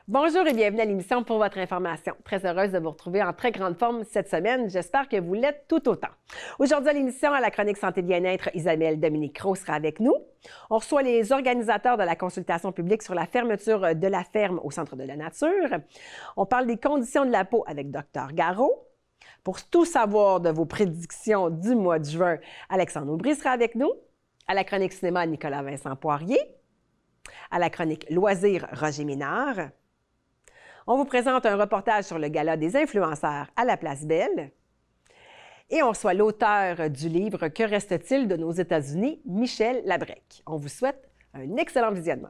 Bonjour et bienvenue à l'émission Pour votre information. Très heureuse de vous retrouver en très grande forme cette semaine. J'espère que vous l'êtes tout autant. Aujourd'hui à l'émission, à la chronique Santé Bien-être, Isabelle Dominique-Roux sera avec nous. On reçoit les organisateurs de la consultation publique sur la fermeture de la ferme au Centre de la nature. On parle des conditions de la peau avec Dr Garot. Pour tout savoir de vos prédictions du mois de juin, Alexandre Aubry sera avec nous. À la chronique cinéma, Nicolas Vincent Poirier. À la chronique loisirs, Roger Ménard. On vous présente un reportage sur le gala des influenceurs à la Place Belle. Et on reçoit l'auteur du livre « Que reste-t-il de nos États-Unis » Michel Labrec. On vous souhaite un excellent visionnement.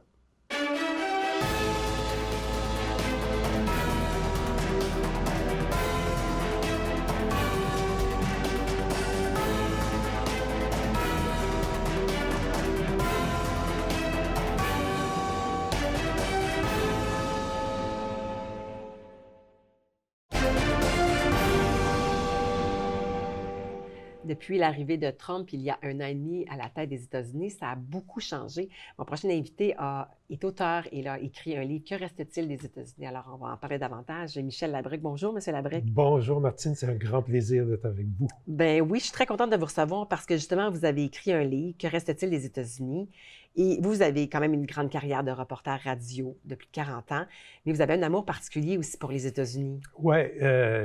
Depuis l'arrivée de Trump, il y a 1 an et demi à la tête des États-Unis, ça a beaucoup changé. Mon prochain invité est auteur et il a écrit un livre « Que reste-t-il des États-Unis » Alors, on va en parler davantage. Michel Labrec. Bonjour, M. Labrec. Bonjour, Martine. C'est un grand plaisir d'être avec vous. Ben oui, je suis très contente de vous recevoir parce que, justement, vous avez écrit un livre « Que reste-t-il des États-Unis » et vous avez quand même une grande carrière de reporter radio depuis 40 ans, mais vous avez un amour particulier aussi pour les États-Unis. Oui,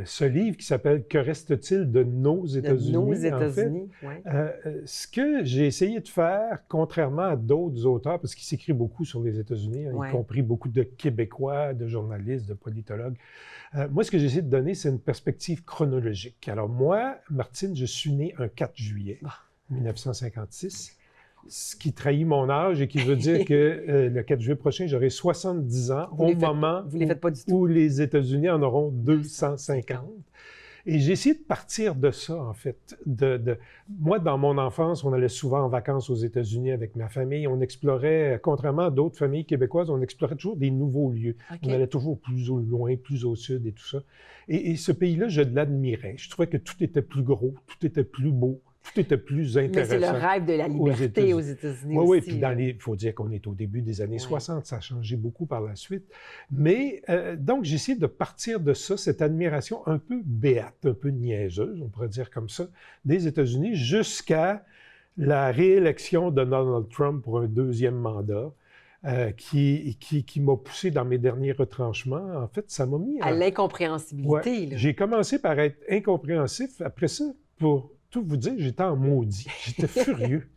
ce livre qui s'appelle « Que reste-t-il de nos États-Unis » De nos États-Unis, oui. Ce que j'ai essayé de faire, contrairement à d'autres auteurs, parce qu'il s'écrit beaucoup sur les États-Unis, y compris beaucoup de Québécois, de journalistes, de politologues, moi, ce que j'ai essayé de donner, c'est une perspective chronologique. Alors moi, Martine, je suis né un 4 juillet 1956. Ce qui trahit mon âge et qui veut dire que le 4 juillet prochain, j'aurai 70 ans au moment où les États-Unis en auront 250. Et j'ai essayé de partir de ça, en fait. Moi, dans mon enfance, on allait souvent en vacances aux États-Unis avec ma famille. On explorait, contrairement à d'autres familles québécoises, on explorait toujours des nouveaux lieux. Okay. On allait toujours plus au loin, plus au sud et tout ça. Et ce pays-là, je l'admirais. Je trouvais que tout était plus gros, tout était plus beau. Tout était plus intéressant. Mais c'est le rêve de la liberté aux États-Unis aussi. Oui, puis il faut dire qu'on est au début des années 60, ça a changé beaucoup par la suite. Mais donc, j'ai essayé de partir de ça, cette admiration un peu béate, un peu niaiseuse, on pourrait dire comme ça, des États-Unis, jusqu'à la réélection de Donald Trump pour un 2e mandat. Qui m'a poussé dans mes derniers retranchements. En fait, ça m'a mis à l'incompréhensibilité. Ouais, j'ai commencé par être incompréhensif. Après ça, pour tout vous dire, j'étais en maudit. J'étais furieux.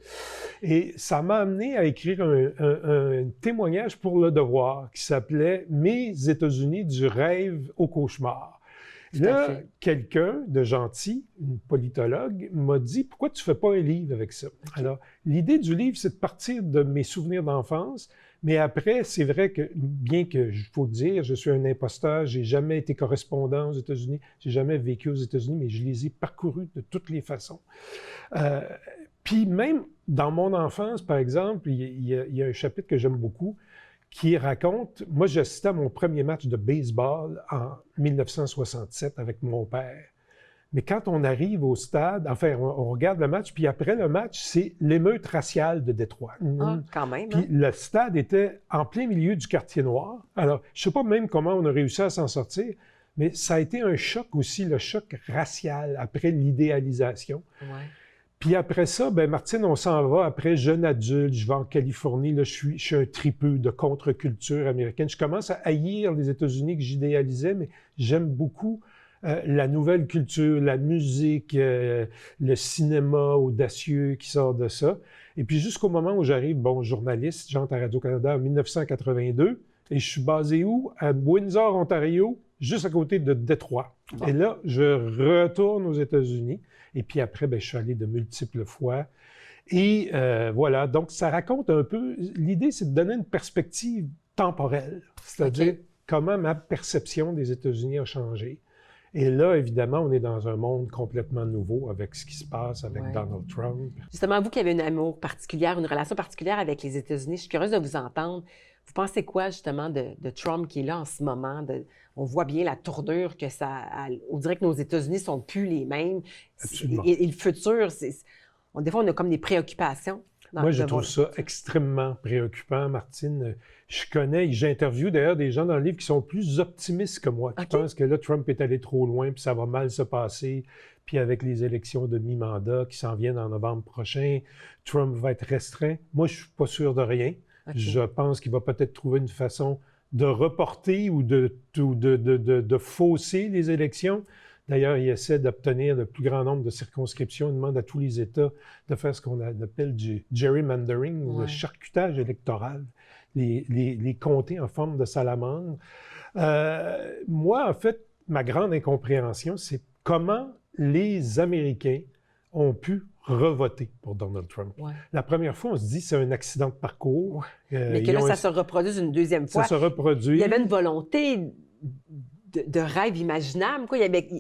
Et ça m'a amené à écrire un témoignage pour Le Devoir qui s'appelait « Mes États-Unis du rêve au cauchemar ». Là, quelqu'un de gentil, une politologue, m'a dit « Pourquoi tu ne fais pas un livre avec ça? » Alors, l'idée du livre, c'est de partir de mes souvenirs d'enfance, mais après, c'est vrai que, bien que, il faut le dire, je suis un imposteur, j'ai jamais été correspondant aux États-Unis, j'ai jamais vécu aux États-Unis, mais je les ai parcourus de toutes les façons. Puis même dans mon enfance, par exemple, il y a un chapitre que j'aime beaucoup, qui raconte, moi j'assistais à mon premier match de baseball en 1967 avec mon père. Mais quand on arrive au stade, enfin, on regarde le match, puis après le match, c'est l'émeute raciale de Détroit. Ah, quand même. Puis le stade était en plein milieu du quartier noir. Alors, je ne sais pas même comment on a réussi à s'en sortir, mais ça a été un choc aussi, le choc racial après l'idéalisation. Ouais. Puis après ça, ben Martine, on s'en va après jeune adulte, je vais en Californie, là, je suis un tripeux de contre-culture américaine. Je commence à haïr les États-Unis que j'idéalisais, mais j'aime beaucoup la nouvelle culture, la musique, le cinéma audacieux qui sort de ça. Et puis jusqu'au moment où j'arrive, journaliste, j'entre à Radio-Canada en 1982, et je suis basé où? À Windsor, Ontario, juste à côté de Détroit. Bon. Et là, je retourne aux États-Unis. Et puis après, je suis allé de multiples fois. Et voilà, donc ça raconte un peu... L'idée, c'est de donner une perspective temporelle, c'est-à-dire comment ma perception des États-Unis a changé. Et là, évidemment, on est dans un monde complètement nouveau avec ce qui se passe avec Donald Trump. Justement, vous qui avez un amour particulier, une relation particulière avec les États-Unis, je suis curieuse de vous entendre. Vous pensez quoi, justement, de Trump qui est là en ce moment? On voit bien la tournure que ça... On dirait que nos États-Unis sont plus les mêmes. Absolument. Et le futur, des fois, on a comme des préoccupations. Moi, je trouve ça extrêmement préoccupant, Martine. J'interviewe d'ailleurs des gens dans le livre qui sont plus optimistes que moi, qui pensent que là, Trump est allé trop loin, puis ça va mal se passer. Puis avec les élections de mi-mandat qui s'en viennent en novembre prochain, Trump va être restreint. Moi, je ne suis pas sûr de rien. Je pense qu'il va peut-être trouver une façon de reporter ou de fausser les élections. D'ailleurs, il essaie d'obtenir le plus grand nombre de circonscriptions. Il demande à tous les États de faire ce qu'on appelle du gerrymandering, le charcutage électoral, les comtés en forme de salamandre. Moi, en fait, ma grande incompréhension, c'est comment les Américains ont pu revoter pour Donald Trump. La première fois, on se dit c'est un accident de parcours. Mais que là, ça se reproduise une deuxième fois. Ça se reproduit. Il y avait une volonté de rêve imaginable.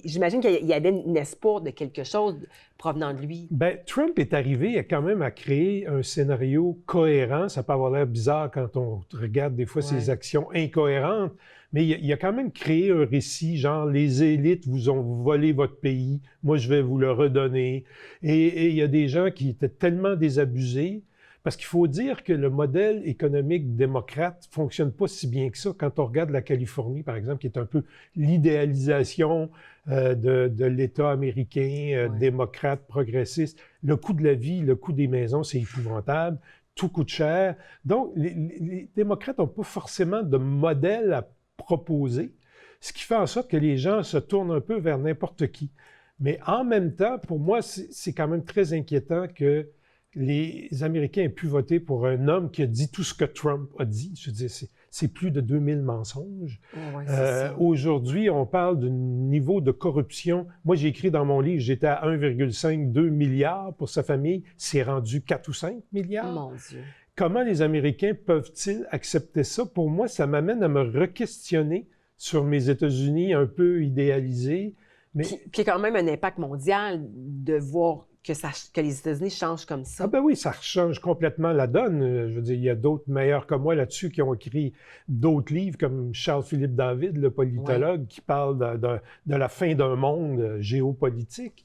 J'imagine qu'il y avait un espoir de quelque chose provenant de lui. Bien, Trump est arrivé quand même à créer un scénario cohérent. Ça peut avoir l'air bizarre quand on regarde des fois ses actions incohérentes, mais il a quand même créé un récit, genre les élites vous ont volé votre pays, moi je vais vous le redonner. Et il y a des gens qui étaient tellement désabusés, parce qu'il faut dire que le modèle économique démocrate ne fonctionne pas si bien que ça. Quand on regarde la Californie, par exemple, qui est un peu l'idéalisation de l'État américain, démocrate, progressiste, le coût de la vie, le coût des maisons, c'est épouvantable, tout coûte cher. Donc, les démocrates n'ont pas forcément de modèle à proposer, ce qui fait en sorte que les gens se tournent un peu vers n'importe qui. Mais en même temps, pour moi, c'est quand même très inquiétant que les Américains aient pu voter pour un homme qui a dit tout ce que Trump a dit. Je veux dire, c'est plus de 2000 mensonges. Aujourd'hui, on parle d'un niveau de corruption. Moi, j'ai écrit dans mon livre, j'étais à 1,5-2 milliards pour sa famille. C'est rendu 4 ou 5 milliards. Mon Dieu. Comment les Américains peuvent-ils accepter ça? Pour moi, ça m'amène à me re-questionner sur mes États-Unis un peu idéalisés. Mais... Puis il y a quand même un impact mondial de voir que les États-Unis changent comme ça. Ah ben oui, ça change complètement la donne. Je veux dire, il y a d'autres meilleurs que moi là-dessus qui ont écrit d'autres livres, comme Charles-Philippe David, le politologue, qui parle de la fin d'un monde géopolitique.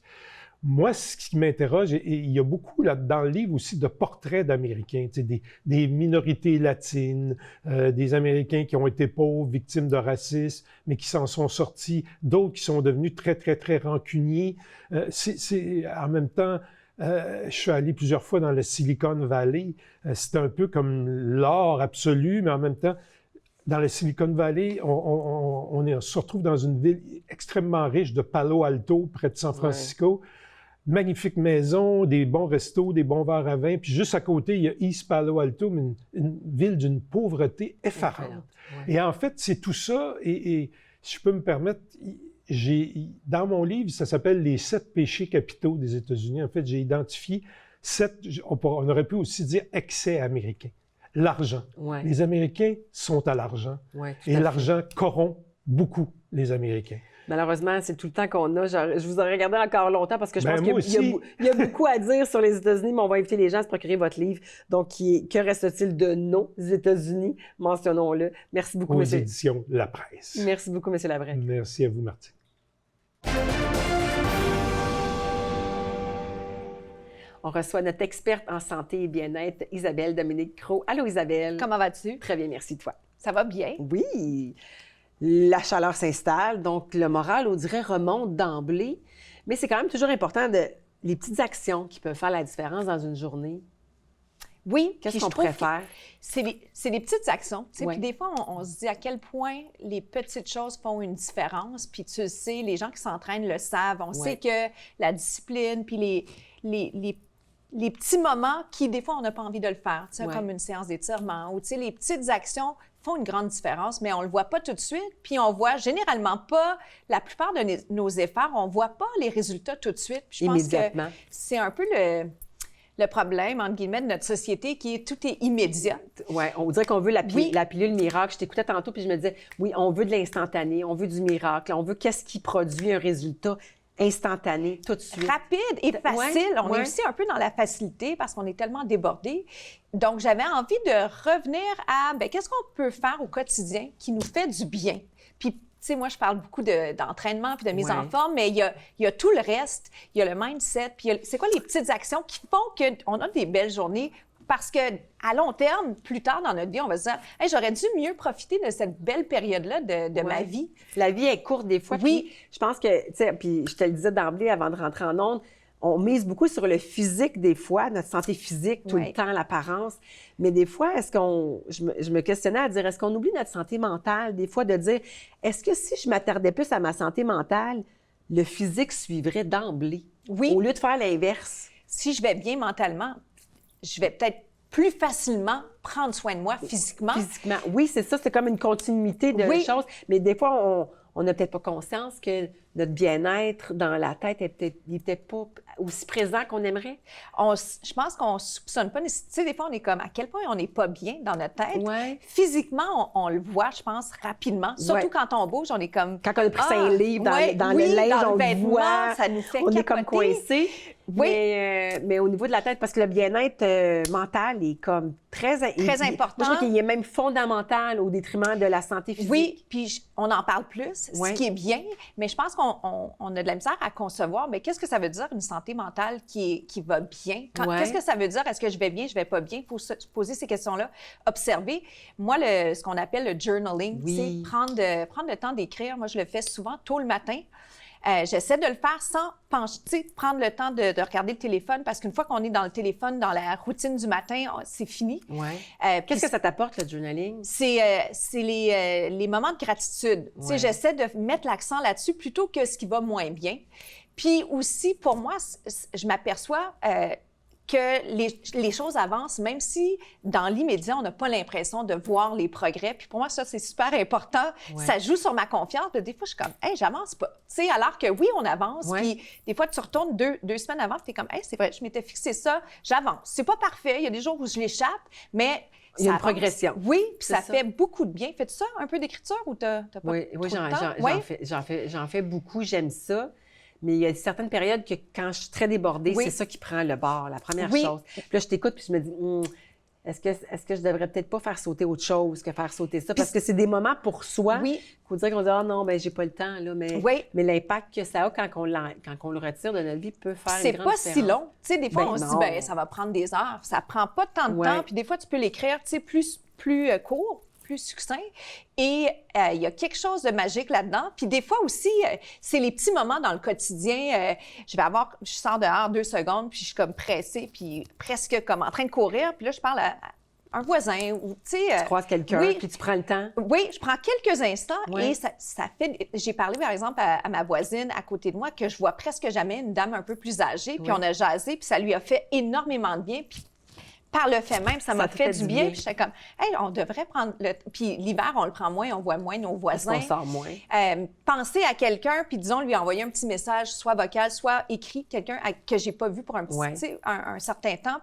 Moi, ce qui m'interroge, et il y a beaucoup là, dans le livre aussi de portraits d'Américains, tu sais, des minorités latines, des Américains qui ont été pauvres, victimes de racisme, mais qui s'en sont sortis, d'autres qui sont devenus très, très, très rancuniers. En même temps, je suis allé plusieurs fois dans la Silicon Valley. C'est un peu comme l'or absolu, mais en même temps, dans la Silicon Valley, on se retrouve dans une ville extrêmement riche de Palo Alto, près de San Francisco. Magnifique maison, des bons restos, des bons verres à vin. Puis juste à côté, il y a East Palo Alto, mais une ville d'une pauvreté effarante. Et en fait, c'est tout ça. Et si je peux me permettre, dans mon livre, ça s'appelle « Les 7 péchés capitaux des États-Unis ». En fait, j'ai identifié 7, on aurait pu aussi dire « excès américain ». L'argent. Les Américains sont à l'argent. Et l'argent corrompt beaucoup les Américains. Malheureusement, c'est tout le temps qu'on a. Je vous aurais regardé encore longtemps parce que je pense qu'il y a beaucoup à dire sur les États-Unis, mais on va inviter les gens à se procurer votre livre. Donc, que reste-t-il de nos États-Unis? Mentionnons-le. Merci beaucoup, monsieur. Aux éditions La Presse. Merci beaucoup, monsieur Labrec. Merci à vous, Martine. On reçoit notre experte en santé et bien-être, Isabelle Dominique-Cros. Allô, Isabelle. Comment vas-tu? Très bien, merci toi. Ça va bien? Oui. La chaleur s'installe, donc le moral, on dirait, remonte d'emblée. Mais c'est quand même toujours important les petites actions qui peuvent faire la différence dans une journée. Oui. Qu'est-ce qu'on pourrait faire? C'est des petites actions. Puis des fois, on se dit à quel point les petites choses font une différence. Puis tu le sais, les gens qui s'entraînent le savent. On sait que la discipline, puis les petits moments qui, des fois, on n'a pas envie de le faire, comme une séance d'étirement ou les petites actions font une grande différence, mais on ne le voit pas tout de suite. Puis on voit généralement pas, la plupart de nos efforts, on ne voit pas les résultats tout de suite. Puis je pense que c'est un peu le problème, entre guillemets, de notre société qui est tout est immédiat. Oui, on dirait qu'on veut la pilule miracle. Je t'écoutais tantôt puis je me disais, oui, on veut de l'instantané, on veut du miracle, on veut qu'est-ce qui produit un résultat instantané, tout de suite. Rapide et facile. On est aussi un peu dans la facilité parce qu'on est tellement débordé. Donc, j'avais envie de revenir à, qu'est-ce qu'on peut faire au quotidien qui nous fait du bien? Puis, tu sais, moi, je parle beaucoup d'entraînement puis de mise en forme, mais il y a tout le reste. Il y a le mindset, puis c'est quoi les petites actions qui font qu'on a des belles journées? Parce que à long terme, plus tard dans notre vie, on va se dire « Hey, j'aurais dû mieux profiter de cette belle période-là de ma vie. » La vie est courte des fois. Oui. Puis je pense que, tu sais, puis je te le disais d'emblée avant de rentrer en ondes, on mise beaucoup sur le physique des fois, notre santé physique, tout le temps, l'apparence. Mais des fois, je me questionnais à dire, est-ce qu'on oublie notre santé mentale? Des fois, de dire, est-ce que si je m'attardais plus à ma santé mentale, le physique suivrait d'emblée? Oui. Au lieu de faire l'inverse. Si je vais bien mentalement, je vais peut-être plus facilement prendre soin de moi physiquement. Physiquement. Oui, c'est ça. C'est comme une continuité de choses. Mais des fois, on n'a peut-être pas conscience que notre bien-être dans la tête n'est peut-être pas aussi présent qu'on aimerait. Je pense qu'on ne soupçonne pas. Tu sais, des fois, on est comme à quel point on n'est pas bien dans notre tête. Ouais. Physiquement, on le voit, je pense, rapidement. Surtout quand on bouge, on est comme... Quand on a pris 5 livres dans le linge, on le voit. Ça nous fait on capoter. est comme coincé. Oui. Mais au niveau de la tête, parce que le bien-être mental est comme très important. Moi, je trouve qu'il est même fondamental au détriment de la santé physique. Oui, puis on en parle plus, ce qui est bien, mais je pense qu'on a de la misère à concevoir, mais qu'est-ce que ça veut dire une santé mentale qui va bien? Qu'est-ce que ça veut dire? Est-ce que je vais bien, je vais pas bien? Il faut se poser ces questions-là, observer. Moi, ce qu'on appelle le journaling, c'est prendre le temps d'écrire. Moi, je le fais souvent tôt le matin. J'essaie de le faire sans prendre le temps de regarder le téléphone, parce qu'une fois qu'on est dans le téléphone, dans la routine du matin, c'est fini. Ouais. Qu'est-ce que ça t'apporte, le journaling? C'est les moments de gratitude. Ouais. J'essaie de mettre l'accent là-dessus plutôt que ce qui va moins bien. Puis aussi, pour moi, je m'aperçois que les choses avancent, même si dans l'immédiat, on n'a pas l'impression de voir les progrès. Puis pour moi, ça, c'est super important. Ouais. Ça joue sur ma confiance. Des fois, je suis comme, hey, j'avance pas. Tu sais, alors que oui, on avance. Puis des fois, tu retournes deux semaines avant, tu es comme, hey, c'est vrai, je m'étais fixé ça, j'avance. C'est pas parfait. Il y a des jours où je l'échappe, mais il y a une progression. Oui, puis ça fait beaucoup de bien. Fais-tu ça, un peu d'écriture, ou t'as pas Oui, j'en fais beaucoup. J'aime ça. Mais il y a certaines périodes que quand je suis très débordée, c'est ça qui prend le bord, la première chose. Puis là, je t'écoute puis je me dis, est-ce que je devrais peut-être pas faire sauter autre chose que faire sauter ça? Parce que c'est des moments pour soi. Il faut dire qu'on dit, ah non, ben j'ai pas le temps, là. Mais l'impact que ça a quand on le retire de notre vie peut faire une grande différence. C'est pas si long. Tu sais, des fois, on se dit, ça va prendre des heures. Ça prend pas tant de temps. Puis des fois, tu peux l'écrire, tu sais, plus court, plus succinct. Et il y a quelque chose de magique là-dedans. Puis des fois aussi, c'est les petits moments dans le quotidien. Je sors dehors 2 secondes, puis je suis comme pressée, puis presque comme en train de courir. Puis là, je parle à un voisin ou, tu sais... tu croises quelqu'un, puis tu prends le temps. Oui, je prends quelques instants et ça fait... J'ai parlé, par exemple, à ma voisine à côté de moi que je vois presque jamais, une dame un peu plus âgée, puis on a jasé, puis ça lui a fait énormément de bien. Puis par le fait même, ça m'a fait du bien. Puis j'étais comme, hey, on devrait prendre le... Puis l'hiver, on le prend moins, on voit moins nos voisins. On sort moins. Penser à quelqu'un, puis disons, lui envoyer un petit message, soit vocal, soit écrit, quelqu'un que j'ai pas vu pour un certain temps.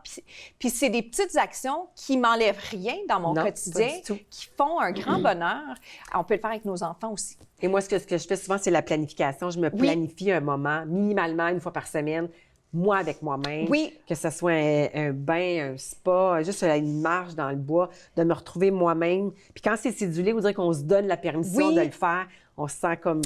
Puis c'est des petites actions qui m'enlèvent rien dans mon quotidien, qui font un grand bonheur. On peut le faire avec nos enfants aussi. Et moi, ce que je fais souvent, c'est la planification. Je me planifie un moment, minimalement, 1 fois par semaine, moi avec moi-même, que ce soit un bain, un spa, juste une marche dans le bois, de me retrouver moi-même. Puis quand c'est cédulé, vous dire qu'on se donne la permission de le faire, on se sent comme...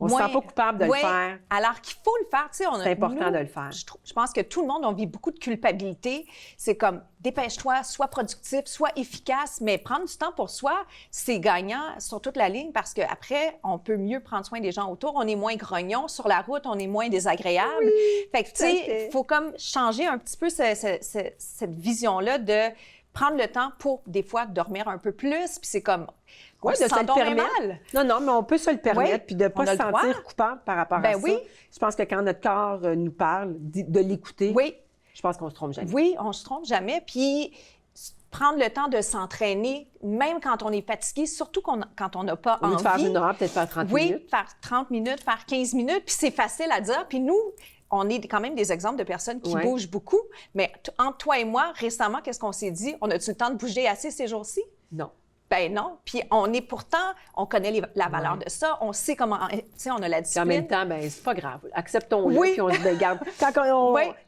On ne se sent pas coupable de le faire. Alors qu'il faut le faire. Tu sais, c'est important de le faire. Je pense que tout le monde, on vit beaucoup de culpabilité. C'est comme, dépêche-toi, sois productif, sois efficace, mais prendre du temps pour soi, c'est gagnant sur toute la ligne parce qu'après, on peut mieux prendre soin des gens autour. On est moins grognon. Sur la route, on est moins désagréable. Fait que, tu sais, il faut comme changer un petit peu cette vision-là de prendre le temps pour, des fois, dormir un peu plus. Puis c'est comme... Oui, de se le permettre. Non, mais on peut se le permettre, puis de ne pas se sentir coupable par rapport à ça. Je pense que quand notre corps nous parle, de l'écouter, je pense qu'on ne se trompe jamais. Oui, on ne se trompe jamais. Puis prendre le temps de s'entraîner, même quand on est fatigué, surtout quand on n'a pas envie. Au lieu de faire 1 heure, peut-être faire 30 minutes. Oui, faire 30 minutes, faire 15 minutes, puis c'est facile à dire. Puis nous, on est quand même des exemples de personnes qui bougent beaucoup. Mais entre toi et moi, récemment, qu'est-ce qu'on s'est dit? On a-tu le temps de bouger assez ces jours-ci? Non. Ben non. Puis on connaît la valeur de ça. On sait comment, tu sais, on a la discipline. En même temps, ben c'est pas grave. Acceptons-le, puis on se regarde.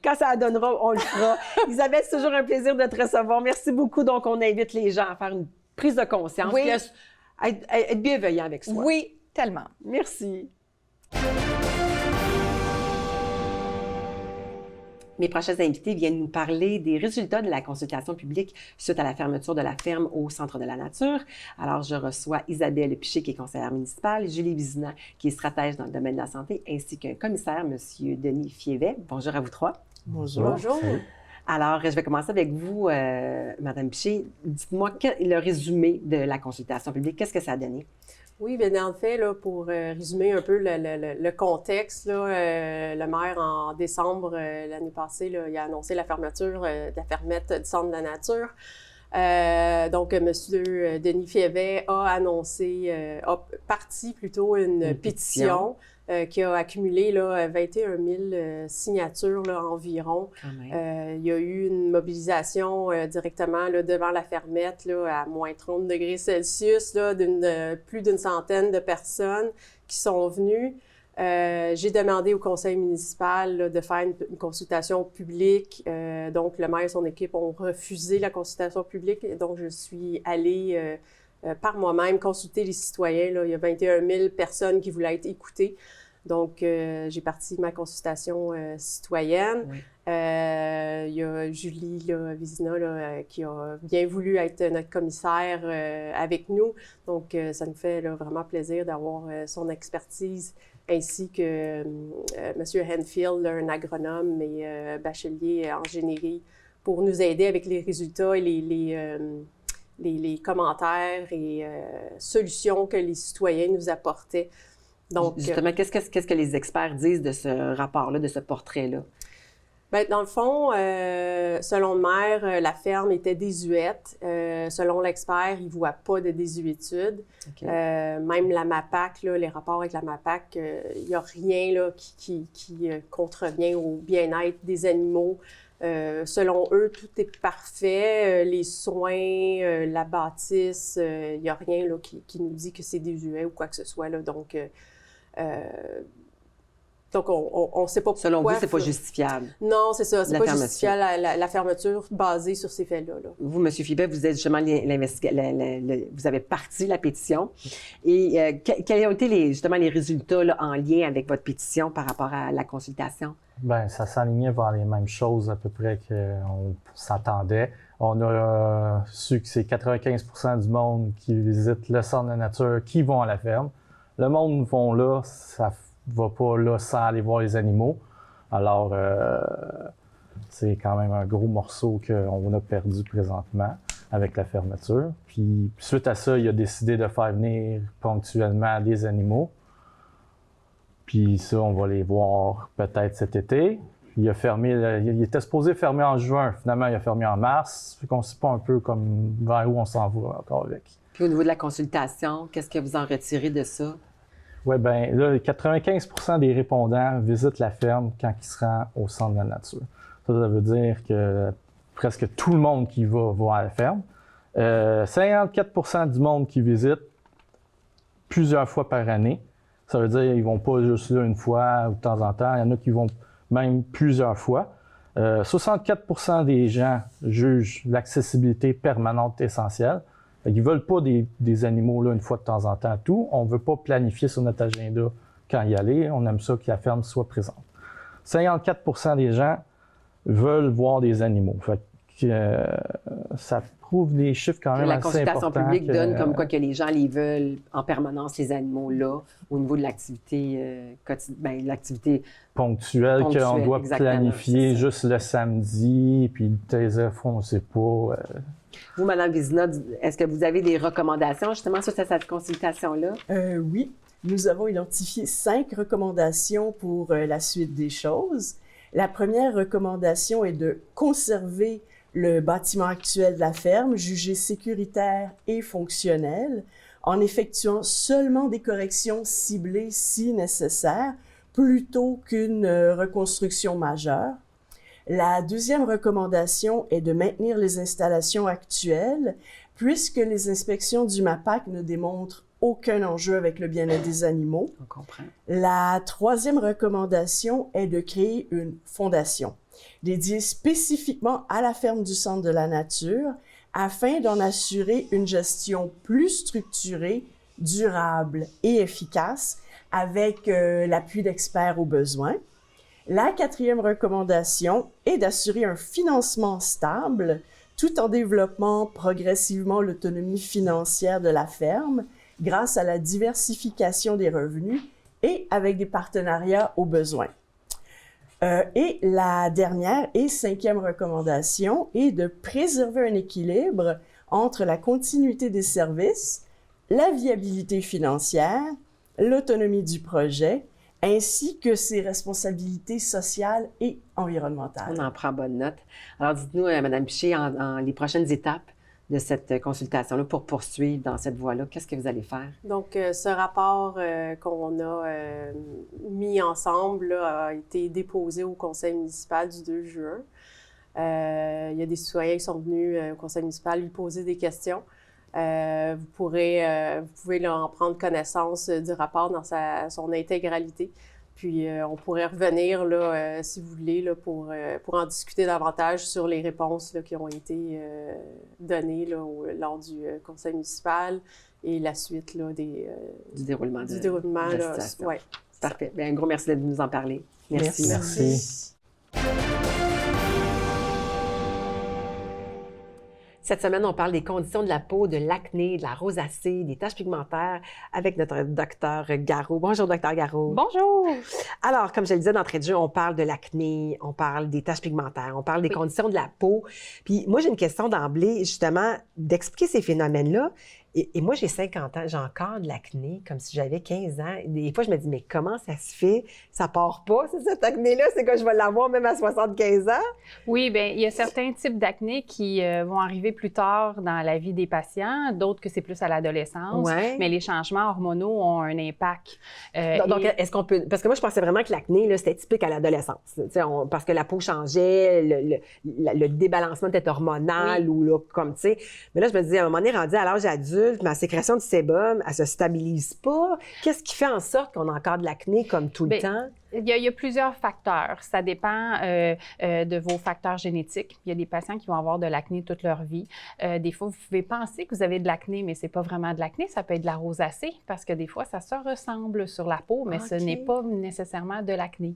Quand ça donnera, on le fera. Isabelle, c'est toujours un plaisir de te recevoir. Merci beaucoup. Donc, on invite les gens à faire une prise de conscience, puis à être bienveillant avec soi. Oui, tellement. Merci. Mes prochains invités viennent nous parler des résultats de la consultation publique suite à la fermeture de la ferme au Centre de la nature. Alors, je reçois Isabelle Piché, qui est conseillère municipale, Julie Vizina, qui est stratège dans le domaine de la santé, ainsi qu'un commissaire, M. Denis Fievet. Bonjour à vous trois. Bonjour. Bonjour. Alors, je vais commencer avec vous, Mme Piché. Dites-moi le résumé de la consultation publique. Qu'est-ce que ça a donné? Oui, bien en fait, là, pour résumer un peu le contexte, là, le maire, en décembre l'année passée, là, il a annoncé la fermeture de la fermette du Centre de la nature. Donc, M. Denis Fievet a annoncé, a parti plutôt une pétition qui a accumulé là, 21 000 signatures là, environ. Il y a eu une mobilisation directement là, devant la fermette là, à moins 30 degrés Celsius, là, plus d'une centaine de personnes qui sont venues. J'ai demandé au conseil municipal là, de faire une consultation publique. Donc, le maire et son équipe ont refusé la consultation publique. Et donc, je suis allée par moi-même consulter les citoyens. Là. Il y a 21 000 personnes qui voulaient être écoutées. Donc, j'ai parti ma consultation citoyenne. Oui. Il y a Julie là, Vizina là, qui a bien voulu être notre commissaire avec nous. Donc, ça nous fait là, vraiment plaisir d'avoir son expertise, ainsi que M. Henfield, un agronome et bachelier en ingénierie, pour nous aider avec les résultats et les commentaires et solutions que les citoyens nous apportaient. Donc, justement, qu'est-ce que les experts disent de ce rapport-là, de ce portrait-là? Bien, dans le fond, selon le maire, la ferme était désuète. Selon l'expert, il ne voit pas de désuétude. Okay. Même la MAPAC, là, les rapports avec la MAPAC, il n'y a rien là, qui contrevient au bien-être des animaux. Selon eux, tout est parfait. Les soins, la bâtisse, il n'y a rien là, qui nous dit que c'est désuet ou quoi que ce soit. Là. Donc, on ne sait pas pourquoi. Selon vous, c'est pas justifiable? Non, c'est ça. C'est pas justifiable la fermeture basée sur ces faits-là. Là. Vous, M. Fibet, vous êtes justement vous avez parti la pétition. Et quels ont été justement les résultats là, en lien avec votre pétition par rapport à la consultation? Bien, ça s'alignait vers les mêmes choses à peu près qu'on s'attendait. On a su que c'est 95% du monde qui visite le centre de la nature qui vont à la ferme. Le monde vont là, ça va pas là sans aller voir les animaux. Alors, c'est quand même un gros morceau qu'on a perdu présentement avec la fermeture. Puis, suite à ça, il a décidé de faire venir ponctuellement des animaux. Puis ça, on va les voir peut-être cet été. Il a fermé, il était supposé fermer en juin. Finalement, il a fermé en mars. Fait qu'on ne sait pas un peu comme vers où on s'en va encore avec. Puis au niveau de la consultation, qu'est-ce que vous en retirez de ça? Oui, bien là, 95% des répondants visitent la ferme quand ils se rendent au centre de la nature. Ça veut dire que presque tout le monde qui va à la ferme. 54% du monde qui visite plusieurs fois par année. Ça veut dire qu'ils ne vont pas juste là une fois ou de temps en temps. Il y en a qui vont même plusieurs fois. 64% des gens jugent l'accessibilité permanente essentielle. Ils ne veulent pas des animaux là une fois de temps en temps. Tout. On ne veut pas planifier sur notre agenda quand y aller. On aime ça que la ferme soit présente. 54% des gens veulent voir des animaux. Fait que, ça prouve des chiffres quand même assez importants. La consultation publique donne comme quoi que les gens les veulent en permanence, les animaux là, au niveau de l'activité quotidienne, l'activité ponctuelle qu'on doit planifier juste le samedi, puis le on ne sait pas. Vous, Mme Vizina, est-ce que vous avez des recommandations justement sur cette consultation-là? Oui, nous avons identifié 5 recommandations pour la suite des choses. La première recommandation est de conserver le bâtiment actuel de la ferme, jugé sécuritaire et fonctionnel, en effectuant seulement des corrections ciblées si nécessaire, plutôt qu'une reconstruction majeure. La deuxième recommandation est de maintenir les installations actuelles, puisque les inspections du MAPAC ne démontrent aucun enjeu avec le bien-être des animaux. On comprend. La troisième recommandation est de créer une fondation dédiée spécifiquement à la ferme du Centre de la nature afin d'en assurer une gestion plus structurée, durable et efficace avec l'appui d'experts au besoin. La quatrième recommandation est d'assurer un financement stable tout en développant progressivement l'autonomie financière de la ferme grâce à la diversification des revenus et avec des partenariats au besoin. Et la dernière et cinquième recommandation est de préserver un équilibre entre la continuité des services, la viabilité financière, l'autonomie du projet, ainsi que ses responsabilités sociales et environnementales. On en prend bonne note. Alors, dites-nous, Mme Piché, en les prochaines étapes de cette consultation-là pour poursuivre dans cette voie-là, qu'est-ce que vous allez faire? Donc, ce rapport qu'on a mis ensemble là, a été déposé au conseil municipal du 2 juin. Il y a des citoyens qui sont venus au conseil municipal lui poser des questions. Vous pouvez là, en prendre connaissance du rapport dans son intégralité. Puis, on pourrait revenir, là, si vous voulez, là, pour en discuter davantage sur les réponses là, qui ont été données là, lors du conseil municipal et la suite là, du déroulement de la situation. Ouais. Parfait. Bien, un gros merci de nous en parler. Merci. Merci. Cette semaine, on parle des conditions de la peau, de l'acné, de la rosacée, des taches pigmentaires avec notre docteur Garot. Bonjour, docteur Garot. Bonjour! Alors, comme je le disais d'entrée de jeu, on parle de l'acné, on parle des taches pigmentaires, on parle des conditions de la peau. Puis moi, j'ai une question d'emblée, justement, d'expliquer ces phénomènes-là. Et moi, j'ai 50 ans, j'ai encore de l'acné, comme si j'avais 15 ans. Des fois, je me dis, mais comment ça se fait? Ça part pas, c'est cette acné-là? C'est que je vais l'avoir même à 75 ans? Oui, bien, il y a certains types d'acné qui vont arriver plus tard dans la vie des patients, d'autres que c'est plus à l'adolescence. Ouais. Mais les changements hormonaux ont un impact. Donc, est-ce qu'on peut... Parce que moi, je pensais vraiment que l'acné, là, c'était typique à l'adolescence. Parce que la peau changeait, le débalancement était hormonal ou là, comme, tu sais. Mais là, je me disais, à un moment donné, rendu à l'âge adulte, ma sécrétion de sébum, elle se stabilise pas. Qu'est-ce qui fait en sorte qu'on a encore de l'acné comme tout le temps? Il y a plusieurs facteurs. Ça dépend de vos facteurs génétiques. Il y a des patients qui vont avoir de l'acné toute leur vie. Des fois, vous pouvez penser que vous avez de l'acné, mais c'est pas vraiment de l'acné. Ça peut être de la rosacée parce que des fois, ça se ressemble sur la peau, mais ce n'est pas nécessairement de l'acné.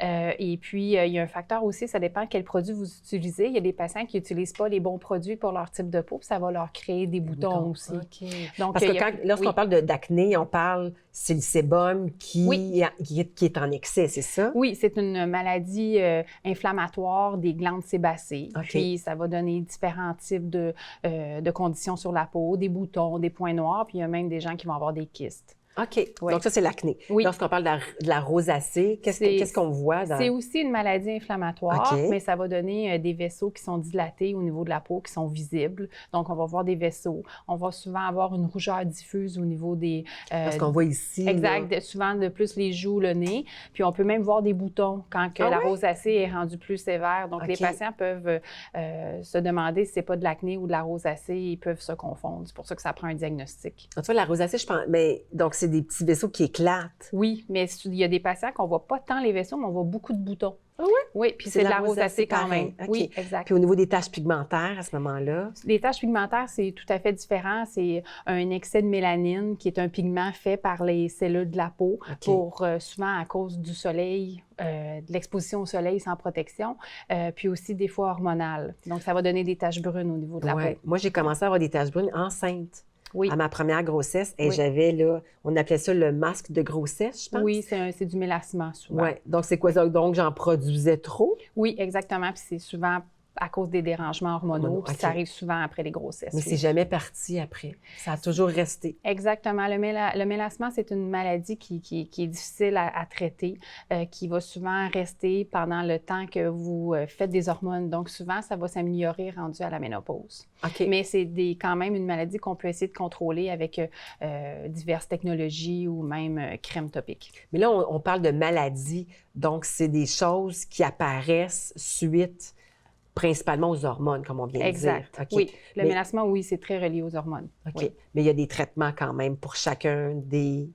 Et puis, il y a un facteur aussi, ça dépend quel produit vous utilisez. Il y a des patients qui n'utilisent pas les bons produits pour leur type de peau, puis ça va leur créer des boutons aussi. Okay. Donc, parce que lorsqu'on parle d'acné, on parle, c'est le sébum qui est en excès. C'est ça? Oui, c'est une maladie inflammatoire des glandes sébacées. Okay. Puis, ça va donner différents types de conditions sur la peau, des boutons, des points noirs, puis il y a même des gens qui vont avoir des kystes. OK. Oui. Donc, ça, c'est l'acné. Oui. Lorsqu'on parle de la rosacée, qu'est-ce qu'on voit? C'est aussi une maladie inflammatoire, okay. mais ça va donner des vaisseaux qui sont dilatés au niveau de la peau, qui sont visibles. Donc, on va voir des vaisseaux. On va souvent avoir une rougeur diffuse au niveau des... Parce qu'on voit ici. Exact. Souvent, de plus les joues, le nez. Puis, on peut même voir des boutons quand la rosacée est rendue plus sévère. Donc, les patients peuvent se demander si c'est pas de l'acné ou de la rosacée. Ils peuvent se confondre. C'est pour ça que ça prend un diagnostic. Tu vois, la rosacée, je pense... Mais, donc, c'est des petits vaisseaux qui éclatent. Oui, mais il y a des patients qu'on voit pas tant les vaisseaux, mais on voit beaucoup de boutons. Ah oui? Oui, puis c'est de la rosacée quand même. Okay. Oui, exact. Puis au niveau des taches pigmentaires, à ce moment-là? Les taches pigmentaires, c'est tout à fait différent. C'est un excès de mélanine qui est un pigment fait par les cellules de la peau pour souvent à cause du soleil, de l'exposition au soleil sans protection, puis aussi des fois hormonales. Donc, ça va donner des taches brunes au niveau de la peau. Moi, j'ai commencé à avoir des taches brunes enceintes. Oui. À ma première grossesse, et j'avais là, on appelait ça le masque de grossesse, je pense. Oui, c'est du mélassement souvent. Oui. Donc, c'est quoi ça? Donc, j'en produisais trop? Oui, exactement. Puis c'est souvent à cause des dérangements hormonaux, puis ça arrive souvent après les grossesses. Mais c'est jamais parti après. Ça a toujours resté. Exactement. Le mélassement, c'est une maladie qui est difficile à traiter, qui va souvent rester pendant le temps que vous faites des hormones. Donc, souvent, ça va s'améliorer rendu à la ménopause. Okay. Mais c'est quand même une maladie qu'on peut essayer de contrôler avec diverses technologies ou même crèmes topiques. Mais là, on parle de maladie. Donc, c'est des choses qui apparaissent suite principalement aux hormones, comme on vient de dire. Exact. Okay. Oui. Le mélassement, oui, c'est très relié aux hormones. OK. Oui. Mais il y a des traitements quand même pour chacun des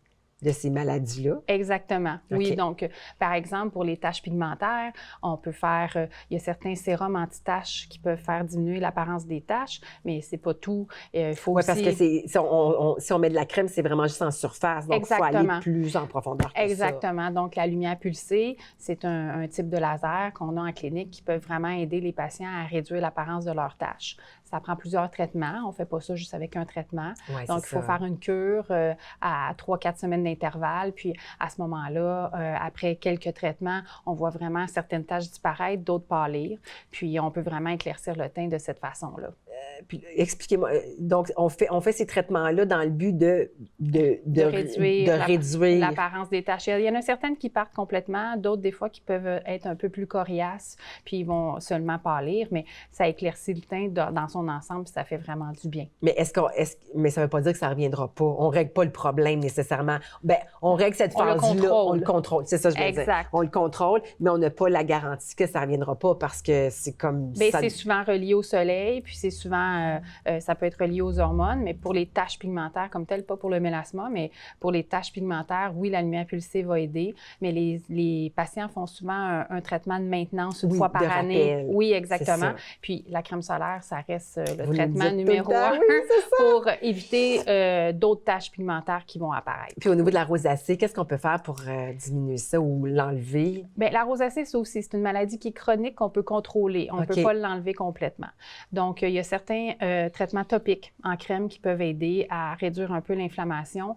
de ces maladies-là? Exactement. Oui, OK. donc, par exemple, pour les taches pigmentaires, on peut faire, il y a certains sérums anti-taches qui peuvent faire diminuer l'apparence des taches, mais c'est pas tout. Il faut Oui, aussi... parce que si on met de la crème, c'est vraiment juste en surface, donc il faut aller Exactement. plus en profondeur que ça. Exactement. Donc, la lumière pulsée, c'est un type de laser qu'on a en clinique qui peut vraiment aider les patients à réduire l'apparence de leurs taches. Ça prend plusieurs traitements. On ne fait pas ça juste avec un traitement. Ouais, Donc, il c'est faut ça. faire une cure à 3-4 semaines d'intervalle. Puis, à ce moment-là, après quelques traitements, on voit vraiment certaines taches disparaître, d'autres pâlir. Puis, on peut vraiment éclaircir le teint de cette façon-là. Puis, expliquez-moi, donc on fait ces traitements-là dans le but de réduire l'apparence des taches. Il y en a certaines qui partent complètement, d'autres des fois qui peuvent être un peu plus coriaces, puis ils vont seulement pâlir, mais ça éclaircit le teint dans son ensemble, puis ça fait vraiment du bien. Mais mais ça ne veut pas dire que ça ne reviendra pas. On ne règle pas le problème nécessairement. Bien, on règle cette On le phase-là. contrôle. On le contrôle. C'est ça que je veux dire. Exact. On le contrôle, mais on n'a pas la garantie que ça ne reviendra pas parce que c'est comme Bien, ça. c'est souvent relié au soleil, puis c'est souvent, ça peut être relié aux hormones, mais pour les taches pigmentaires comme telles, pas pour le mélasma, mais pour les taches pigmentaires, oui, la lumière pulsée va aider, mais les patients font souvent un traitement de maintenance une Oui, fois par de année. rappel. Oui, C'est exactement. ça. Puis la crème solaire, ça reste le Vous nous traitement dites tout numéro le temps, 1 oui, c'est ça. pour éviter d'autres taches pigmentaires qui vont apparaître. Puis au niveau de la rosacée, qu'est-ce qu'on peut faire pour diminuer ça ou l'enlever? Bien, la rosacée, ça aussi, c'est une maladie qui est chronique qu'on peut contrôler. On ne OK. peut pas l'enlever complètement. Donc, il y a certains traitements topiques en crème qui peuvent aider à réduire un peu l'inflammation,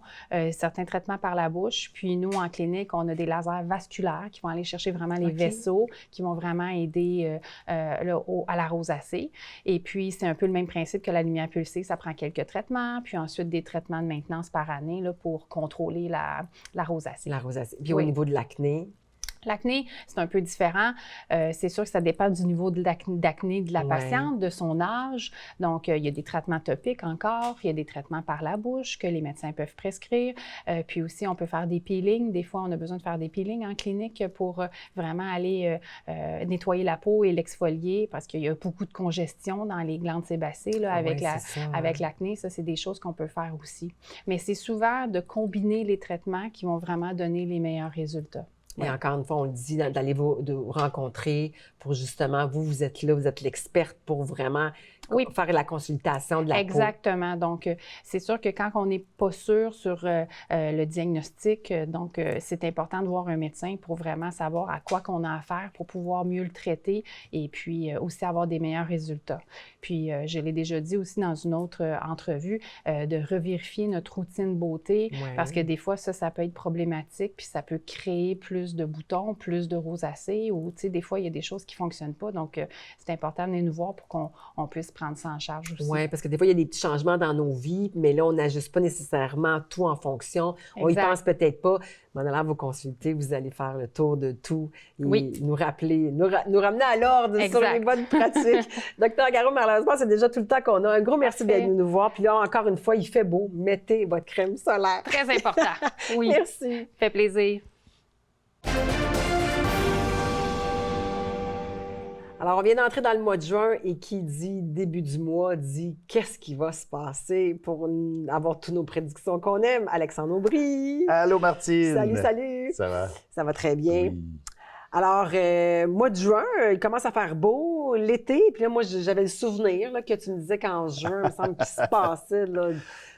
certains traitements par la bouche. Puis nous, en clinique, on a des lasers vasculaires qui vont aller chercher vraiment les OK. vaisseaux, qui vont vraiment aider à la rosacée. Et puis, c'est un peu le même principe que la lumière pulsée. Ça prend quelques traitements, puis ensuite des traitements de maintenance par année là, pour contrôler la rosacée. La rosacée. Puis Oui. au niveau de l'acné? L'acné, c'est un peu différent. C'est sûr que ça dépend du niveau de d'acné de la Ouais. patiente, de son âge. Donc, il y a des traitements topiques encore, il y a des traitements par la bouche que les médecins peuvent prescrire. Puis aussi, on peut faire des peelings. Des fois, on a besoin de faire des peelings en clinique pour vraiment aller nettoyer la peau et l'exfolier parce qu'il y a beaucoup de congestion dans les glandes sébacées là, avec Ouais, c'est ça. avec l'acné. Ça, c'est des choses qu'on peut faire aussi. Mais c'est souvent de combiner les traitements qui vont vraiment donner les meilleurs résultats. Et encore une fois, on le dit, d'aller vous rencontrer pour justement, vous êtes là, vous êtes l'experte pour vraiment Oui. faire la consultation de la peau. Exactement. Donc, c'est sûr que quand on n'est pas sûr sur le diagnostic, donc c'est important de voir un médecin pour vraiment savoir à quoi qu'on a affaire pour pouvoir mieux le traiter et puis aussi avoir des meilleurs résultats. Puis, je l'ai déjà dit aussi dans une autre entrevue, de revérifier notre routine beauté Ouais. parce que des fois, ça peut être problématique puis ça peut créer plus de boutons, plus de rosacée ou, tu sais, des fois, il y a des choses qui ne fonctionnent pas. Donc, c'est important de venir nous voir pour qu'on puisse prendre ça en charge aussi. Oui, parce que des fois, il y a des petits changements dans nos vies, mais là, on n'ajuste pas nécessairement tout en fonction. On y Exact. pense peut-être pas, mais en allant vous consulter, vous allez faire le tour de tout et Oui. nous rappeler, nous ramener à l'ordre sur Exact. les bonnes pratiques. Docteur Garot, malheureusement, c'est déjà tout le temps qu'on a. Un gros merci Parfait. d'être venu nous voir. Puis là, encore une fois, il fait beau. Mettez votre crème solaire. Très important. Oui. Merci. Fait plaisir. Alors, on vient d'entrer dans le mois de juin et qui dit début du mois dit qu'est-ce qui va se passer pour avoir toutes nos prédictions qu'on aime. Alexandre Aubry. Allô, Martine. Salut, salut. Ça va? Ça va très bien. Oui. Alors, mois de juin, il commence à faire beau, l'été. Puis là, moi, j'avais le souvenir là, que tu me disais qu'en juin, il me semble qu'il se passait là,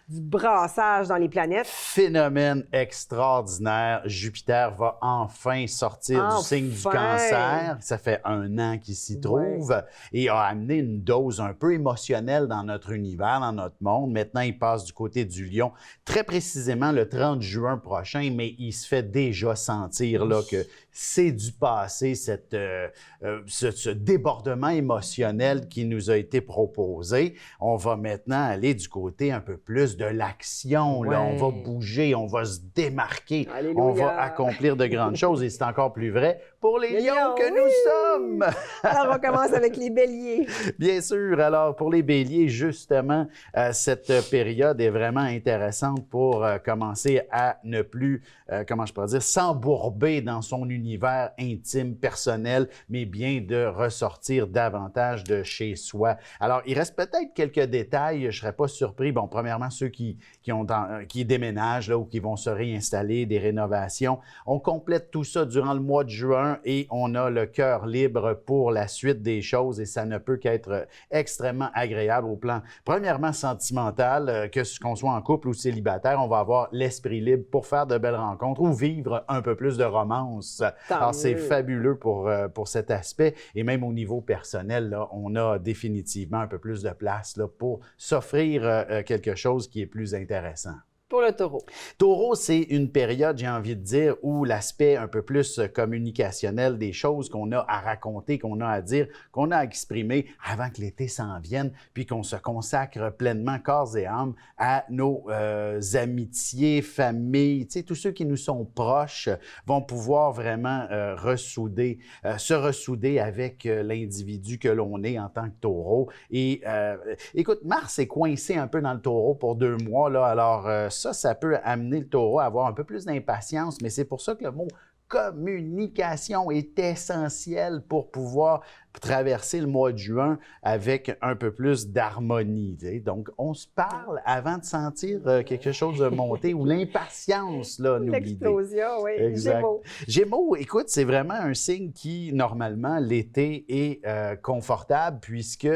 du brassage dans les planètes. Phénomène extraordinaire. Jupiter va enfin sortir du signe du Enfin! cancer. Ça fait 1 an qu'il s'y trouve et a amené une dose un peu émotionnelle dans notre univers, dans notre monde. Maintenant, il passe du côté du Lion, très précisément le 30 juin prochain, mais il se fait déjà sentir là, que c'est du passé, ce débordement émotionnel qui nous a été proposé. On va maintenant aller du côté un peu plus de l'action. Là. Ouais. On va bouger, on va se démarquer, Alléluia. on va accomplir de grandes choses et c'est encore plus vrai pour les Les lions lions, que oui! nous sommes. Alors, on commence avec les béliers. Bien sûr. Alors, pour les béliers, justement, cette période est vraiment intéressante pour commencer à ne plus, comment je pourrais dire, s'embourber dans son univers intime, personnel, mais bien de ressortir davantage de chez soi. Alors, il reste peut-être quelques détails, je ne serais pas surpris. Bon, premièrement, ceux ceux qui déménagent là, ou qui vont se réinstaller, des rénovations. On complète tout ça durant le mois de juin et on a le cœur libre pour la suite des choses et ça ne peut qu'être extrêmement agréable au plan, premièrement, sentimental, qu'on soit en couple ou célibataire, on va avoir l'esprit libre pour faire de belles rencontres ou vivre un peu plus de romance. Alors, c'est fabuleux pour cet aspect et même au niveau personnel, là, on a définitivement un peu plus de place là, pour s'offrir quelque chose qui est plus intéressant. Pour le taureau. Taureau, c'est une période, j'ai envie de dire, où l'aspect un peu plus communicationnel des choses qu'on a à raconter, qu'on a à dire, qu'on a à exprimer avant que l'été s'en vienne, puis qu'on se consacre pleinement, corps et âme, à nos amitiés, familles, tu sais, tous ceux qui nous sont proches vont pouvoir vraiment se ressouder avec l'individu que l'on est en tant que taureau. Et écoute, Mars est coincé un peu dans le taureau pour 2 mois, là, alors ça peut amener le taureau à avoir un peu plus d'impatience, mais c'est pour ça que le mot communication est essentiel pour pouvoir traverser le mois de juin avec un peu plus d'harmonie. Tu sais. Donc, on se parle avant de sentir quelque chose de monter ou l'impatience là, nous guider. L'explosion, oui. Exact. Gémeaux. Gémeaux, écoute, c'est vraiment un signe qui, normalement, l'été est confortable puisque,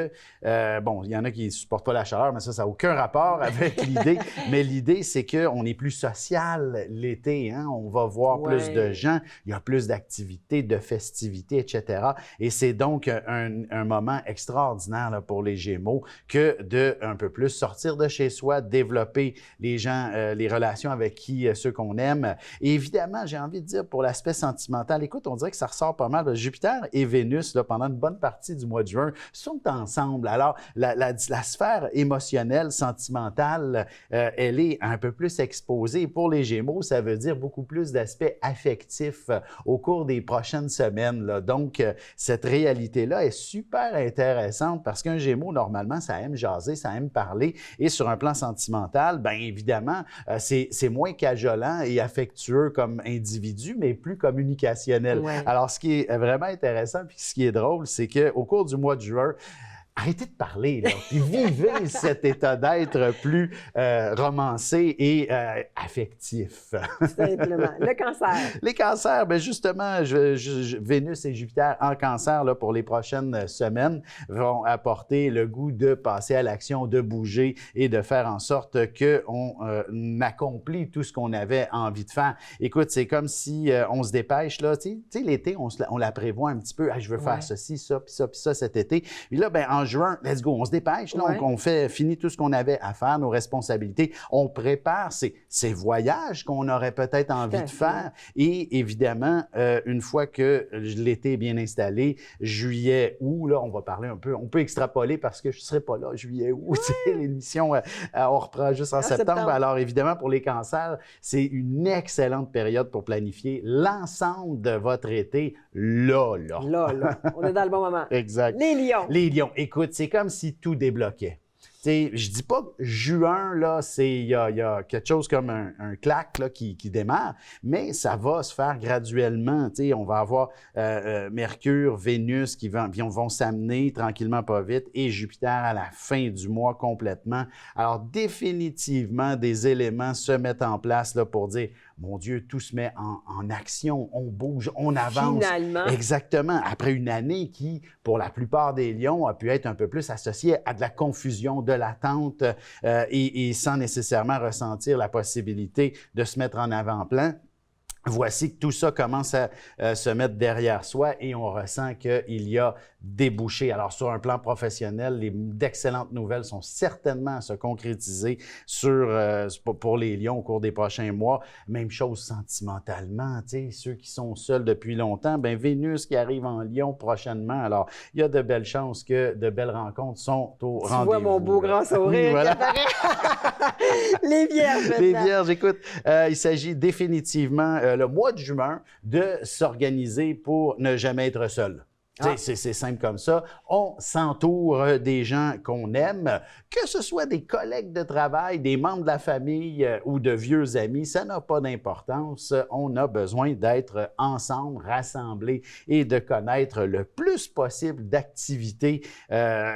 bon, il y en a qui ne supportent pas la chaleur, mais ça n'a aucun rapport avec l'idée. Mais l'idée, c'est qu'on est plus social l'été. Hein? On va voir plus de gens, il y a plus d'activités, de festivités, etc. Et c'est donc un moment extraordinaire là, pour les Gémeaux que de un peu plus sortir de chez soi, développer les gens, les relations avec ceux qu'on aime. Et évidemment, j'ai envie de dire pour l'aspect sentimental, écoute, on dirait que ça ressort pas mal. Jupiter et Vénus, là, pendant une bonne partie du mois de juin, sont ensemble. Alors, la sphère émotionnelle, sentimentale, elle est un peu plus exposée. Pour les Gémeaux, ça veut dire beaucoup plus d'aspects affectifs au cours des prochaines semaines. Là. Donc, cette réalité-là est super intéressante parce qu'un Gémeaux, normalement, ça aime jaser, ça aime parler. Et sur un plan sentimental, bien évidemment, c'est moins cajolant et affectueux comme individu, mais plus communicationnel. Ouais. Alors, ce qui est vraiment intéressant puis ce qui est drôle, c'est qu'au cours du mois de juin, arrêtez de parler, là, puis vivez cet état d'être plus romancé et affectif. Simplement. Le cancer. Les cancers, bien justement, Vénus et Jupiter en cancer, là, pour les prochaines semaines, vont apporter le goût de passer à l'action, de bouger et de faire en sorte qu'on accomplit tout ce qu'on avait envie de faire. Écoute, c'est comme si on se dépêche, là, tu sais, l'été, on la prévoit un petit peu, je veux faire ceci, ça, puis ça, puis ça cet été. Puis là, bien, en juin, let's go, on se dépêche, là, on finit tout ce qu'on avait à faire, nos responsabilités, on prépare ces voyages qu'on aurait peut-être envie de faire et évidemment, une fois que l'été est bien installé, juillet, août, là, on va parler un peu, on peut extrapoler parce que je ne serai pas là, juillet, août, l'émission, on reprend juste en septembre. Alors évidemment, pour les cancers, c'est une excellente période pour planifier l'ensemble de votre été là. Là, on est dans le bon moment. Exact. Les lions. Les lions. Écoute, c'est comme si tout débloquait. T'sais, je dis pas que juin, là, il y a quelque chose comme un clac là, qui démarre, mais ça va se faire graduellement. T'sais, on va avoir Mercure, Vénus qui vont s'amener tranquillement, pas vite, et Jupiter à la fin du mois complètement. Alors, définitivement, des éléments se mettent en place là, pour dire, mon Dieu, tout se met en action, on bouge, on avance. Finalement. Exactement. Après une année qui, pour la plupart des lions, a pu être un peu plus associée à de la confusion, de l'attente et sans nécessairement ressentir la possibilité de se mettre en avant-plan. Voici que tout ça commence à se mettre derrière soi et on ressent qu'il y a débouché. Alors, sur un plan professionnel, d'excellentes nouvelles sont certainement à se concrétiser pour les lions au cours des prochains mois. Même chose sentimentalement, tu sais, ceux qui sont seuls depuis longtemps, bien Vénus qui arrive en lion prochainement. Alors, il y a de belles chances que de belles rencontres sont au rendez-vous. Tu vois mon beau grand sourire qui apparaît. Les Vierges maintenant. Les Vierges, écoute, il s'agit définitivement le mois de juin de s'organiser pour ne jamais être seul. C'est simple comme ça. On s'entoure des gens qu'on aime, que ce soit des collègues de travail, des membres de la famille ou de vieux amis, ça n'a pas d'importance. On a besoin d'être ensemble, rassemblés et de connaître le plus possible d'activités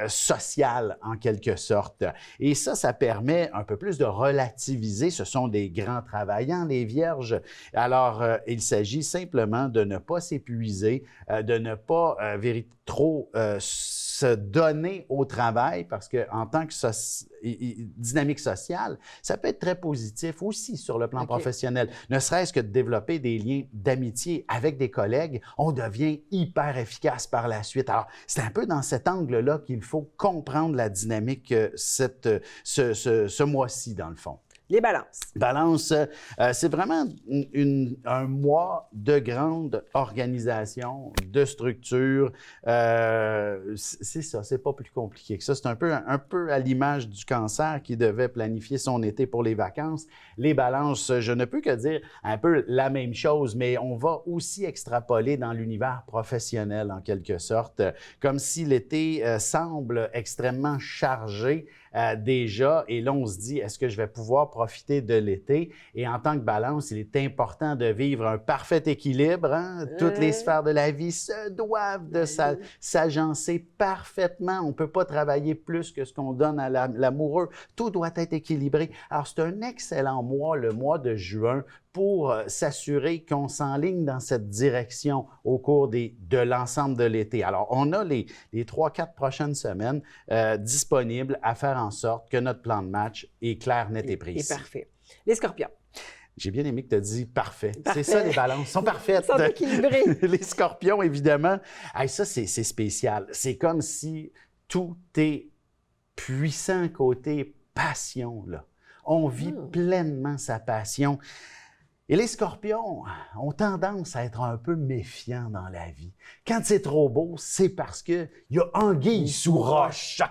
sociales en quelque sorte. Et ça permet un peu plus de relativiser. Ce sont des grands travaillants, les vierges. Alors, il s'agit simplement de ne pas s'épuiser, de ne pas trop se donner au travail parce qu'en tant que dynamique sociale, ça peut être très positif aussi sur le plan professionnel. Ne serait-ce que de développer des liens d'amitié avec des collègues, on devient hyper efficace par la suite. Alors, c'est un peu dans cet angle-là qu'il faut comprendre la dynamique ce mois-ci, dans le fond. Les balances. Balance, c'est vraiment un mois de grande organisation, de structure. C'est ça, c'est pas plus compliqué que ça. C'est un peu à l'image du cancer qui devait planifier son été pour les vacances. Les balances, je ne peux que dire un peu la même chose, mais on va aussi extrapoler dans l'univers professionnel en quelque sorte, comme si l'été semble extrêmement chargé. Déjà, et là, on se dit, est-ce que je vais pouvoir profiter de l'été? Et en tant que balance, il est important de vivre un parfait équilibre. Hein? Toutes les sphères de la vie se doivent de s'agencer parfaitement. On ne peut pas travailler plus que ce qu'on donne à l'amoureux. Tout doit être équilibré. Alors, c'est un excellent mois, le mois de juin, pour s'assurer qu'on s'enligne dans cette direction au cours de l'ensemble de l'été. Alors, on a les 3-4 prochaines semaines disponibles à faire en sorte que notre plan de match est clair, net et précis. Et parfait. Les scorpions. J'ai bien aimé que tu as dit parfait. C'est ça, les balances. Ils sont parfaites. Ils sont équilibrés. Les scorpions, évidemment. Hey, ça, c'est spécial. C'est comme si tout est puissant côté passion, là. On vit pleinement sa passion. Et les scorpions ont tendance à être un peu méfiants dans la vie. Quand c'est trop beau, c'est parce qu'il y a anguille sous roche.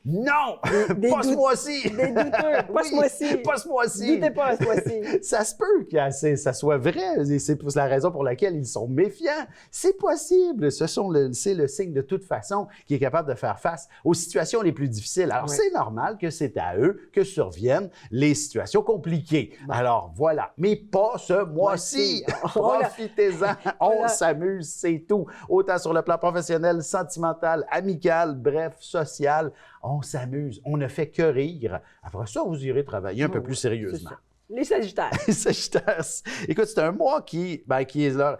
Non! Pas ce mois-ci! Des douteux! Pas ce mois-ci! Pas ce mois-ci! Doutez pas ce mois-ci! Ça se peut que ça soit vrai, et c'est la raison pour laquelle ils sont méfiants. C'est possible. C'est le signe de toute façon qui est capable de faire face aux situations les plus difficiles. Alors, c'est normal que c'est à eux que surviennent les situations compliquées. Alors, voilà. Mais pas ce mois-ci. Profitez-en. On s'amuse, c'est tout. Autant sur le plan professionnel, sentimental, amical, bref, social. On s'amuse. On ne fait que rire. Après ça, vous irez travailler un peu plus sérieusement. Les Sagittaires. Les Sagittaires. Écoute, c'est un mois qui est là.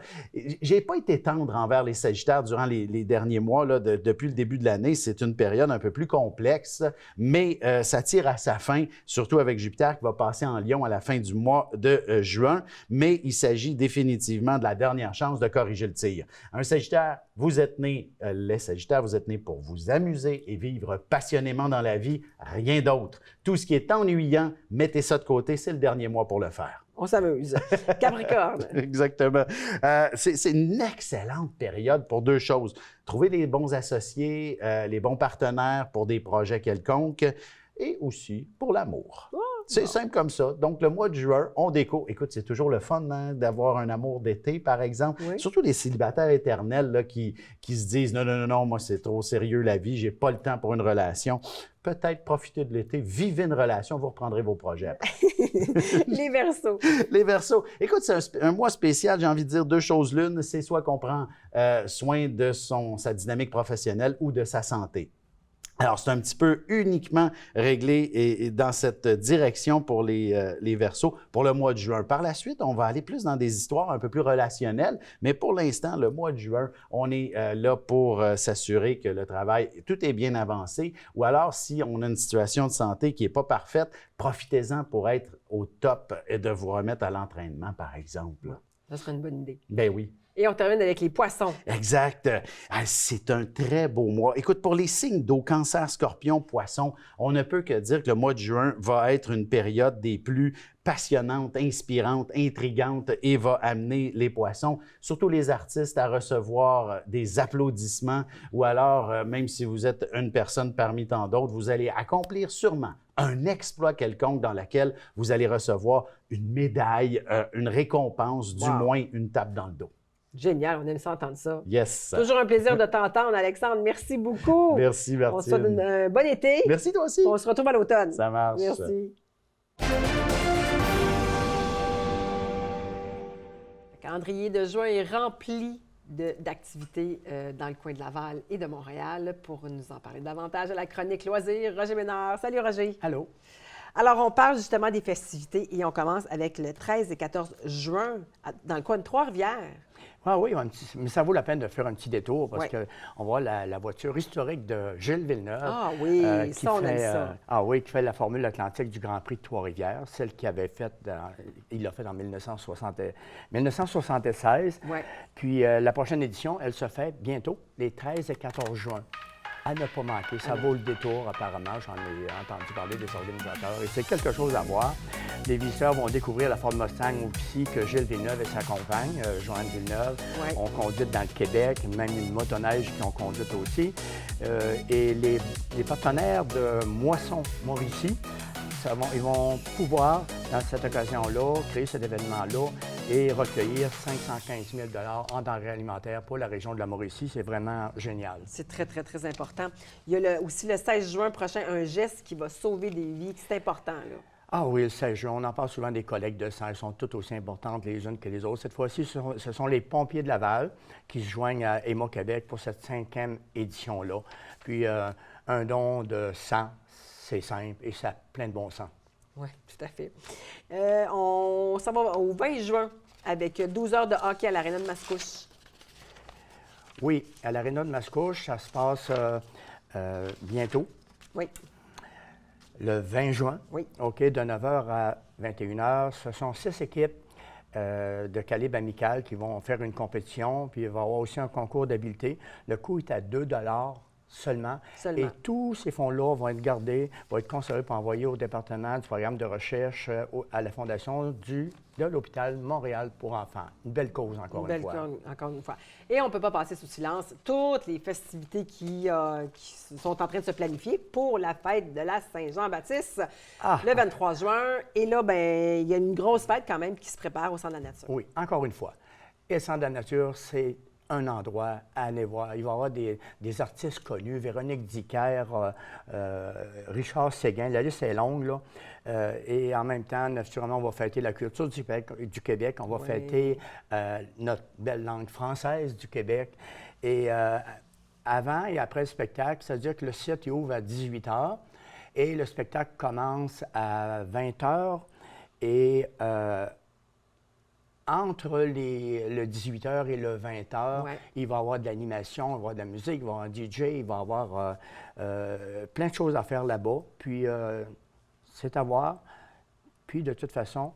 J'ai pas été tendre envers les Sagittaires durant les derniers mois, là, depuis le début de l'année. C'est une période un peu plus complexe, mais ça tire à sa fin, surtout avec Jupiter qui va passer en Lion à la fin du mois de juin. Mais il s'agit définitivement de la dernière chance de corriger le tir. Un Sagittaire, vous êtes né, les Sagittaires, vous êtes nés pour vous amuser et vivre passionnément dans la vie, rien d'autre. Tout ce qui est ennuyant, mettez ça de côté, c'est le dernier mois pour le faire. On s'amuse. Capricorne. Exactement. C'est une excellente période pour deux choses. Trouver les bons associés, les bons partenaires pour des projets quelconques et aussi pour l'amour. C'est simple comme ça. Donc, le mois de juin, on découvre. Écoute, c'est toujours le fun d'avoir un amour d'été, par exemple. Oui. Surtout les célibataires éternels là, qui se disent « Non, moi, c'est trop sérieux la vie, j'ai pas le temps pour une relation. » Peut-être profiter de l'été, vivez une relation, vous reprendrez vos projets après. Les Verseaux. Les Verseaux. Écoute, c'est un mois spécial, j'ai envie de dire deux choses l'une. C'est soit qu'on prend soin de sa dynamique professionnelle ou de sa santé. Alors, c'est un petit peu uniquement réglé et dans cette direction pour les Verseaux pour le mois de juin. Par la suite, on va aller plus dans des histoires un peu plus relationnelles, mais pour l'instant, le mois de juin, on est là pour s'assurer que le travail, tout est bien avancé, ou alors si on a une situation de santé qui n'est pas parfaite, profitez-en pour être au top et de vous remettre à l'entraînement, par exemple. Ça serait une bonne idée. Ben oui. Et on termine avec les Poissons. Exact. C'est un très beau mois. Écoute, pour les signes d'eau, Cancer, Scorpion, Poisson, on ne peut que dire que le mois de juin va être une période des plus passionnantes, inspirantes, intrigantes et va amener les Poissons, surtout les artistes, à recevoir des applaudissements ou alors, même si vous êtes une personne parmi tant d'autres, vous allez accomplir sûrement un exploit quelconque dans lequel vous allez recevoir une médaille, une récompense, du moins une tape dans le dos. Génial, on aime ça entendre ça. Yes. Toujours un plaisir de t'entendre, Alexandre. Merci beaucoup. Merci, Martine. On se souhaite un bon été. Merci, toi aussi. On se retrouve à l'automne. Ça marche. Merci. Le calendrier de juin est rempli d'activités dans le coin de Laval et de Montréal. Pour nous en parler davantage à la chronique loisirs, Roger Ménard. Salut, Roger. Allô. Alors, on parle justement des festivités et on commence avec le 13 et 14 juin dans le coin de Trois-Rivières. Ah oui, mais ça vaut la peine de faire un petit détour parce qu'on voit la voiture historique de Gilles Villeneuve. Ah oui, ça, on aime ça. Ah oui, qui fait la Formule Atlantique du Grand Prix de Trois-Rivières, celle qu'il avait faite, il l'a faite en 1976. Ouais. Puis la prochaine édition, elle se fait bientôt, les 13 et 14 juin. À ne pas manquer, ça vaut le détour apparemment, j'en ai entendu parler des organisateurs et c'est quelque chose à voir. Les visiteurs vont découvrir la Ford Mustang aussi que Gilles Villeneuve et sa compagne, Joanne Villeneuve, ont conduite dans le Québec, même une motoneige qu'ils ont conduite aussi. Et les partenaires de Moisson Mauricie, ils vont pouvoir, dans cette occasion-là, créer cet événement-là et recueillir 515 000 en denrées alimentaires pour la région de la Mauricie. C'est vraiment génial. C'est très, très, très important. Il y a aussi le 16 juin prochain, un geste qui va sauver des vies. C'est important, là. Ah oui, le 16 juin, on en parle souvent des collectes de sang. Elles sont toutes aussi importantes les unes que les autres. Cette fois-ci, ce sont les pompiers de Laval qui se joignent à Émo Québec pour cette 5e édition-là. Puis, un don de sang, c'est simple et ça a plein de bon sens. Oui, tout à fait. On s'en va au 20 juin avec 12 heures de hockey à l'Aréna de Mascouche. Oui, à l'Aréna de Mascouche, ça se passe bientôt. Oui. Le 20 juin, OK, de 9h à 21h. Ce sont 6 équipes de calibre amical qui vont faire une compétition, puis il va y avoir aussi un concours d'habileté. Le coût est à 2 seulement. Et tous ces fonds-là vont être gardés, vont être conservés pour envoyer au département du programme de recherche à la fondation de l'hôpital Montréal pour enfants. Une belle cause, encore une fois. Encore une fois. Et on ne peut pas passer sous silence toutes les festivités qui sont en train de se planifier pour la fête de la Saint-Jean-Baptiste le 23 juin. Et là, bien, il y a une grosse fête quand même qui se prépare au Centre de la Nature. Oui, encore une fois. Et le Centre de la Nature, c'est un endroit à aller voir. Il va y avoir des artistes connus, Véronique Dicker, Richard Séguin, la liste est longue, là. Et en même temps, naturellement, on va fêter la culture du Québec, on va fêter notre belle langue française du Québec. Et avant et après le spectacle, c'est-à-dire que le site il ouvre à 18h et le spectacle commence à 20h et entre le 18h et le 20h, il va y avoir de l'animation, il va y avoir de la musique, il va y avoir un DJ, il va y avoir plein de choses à faire là-bas. Puis, c'est à voir. Puis, de toute façon,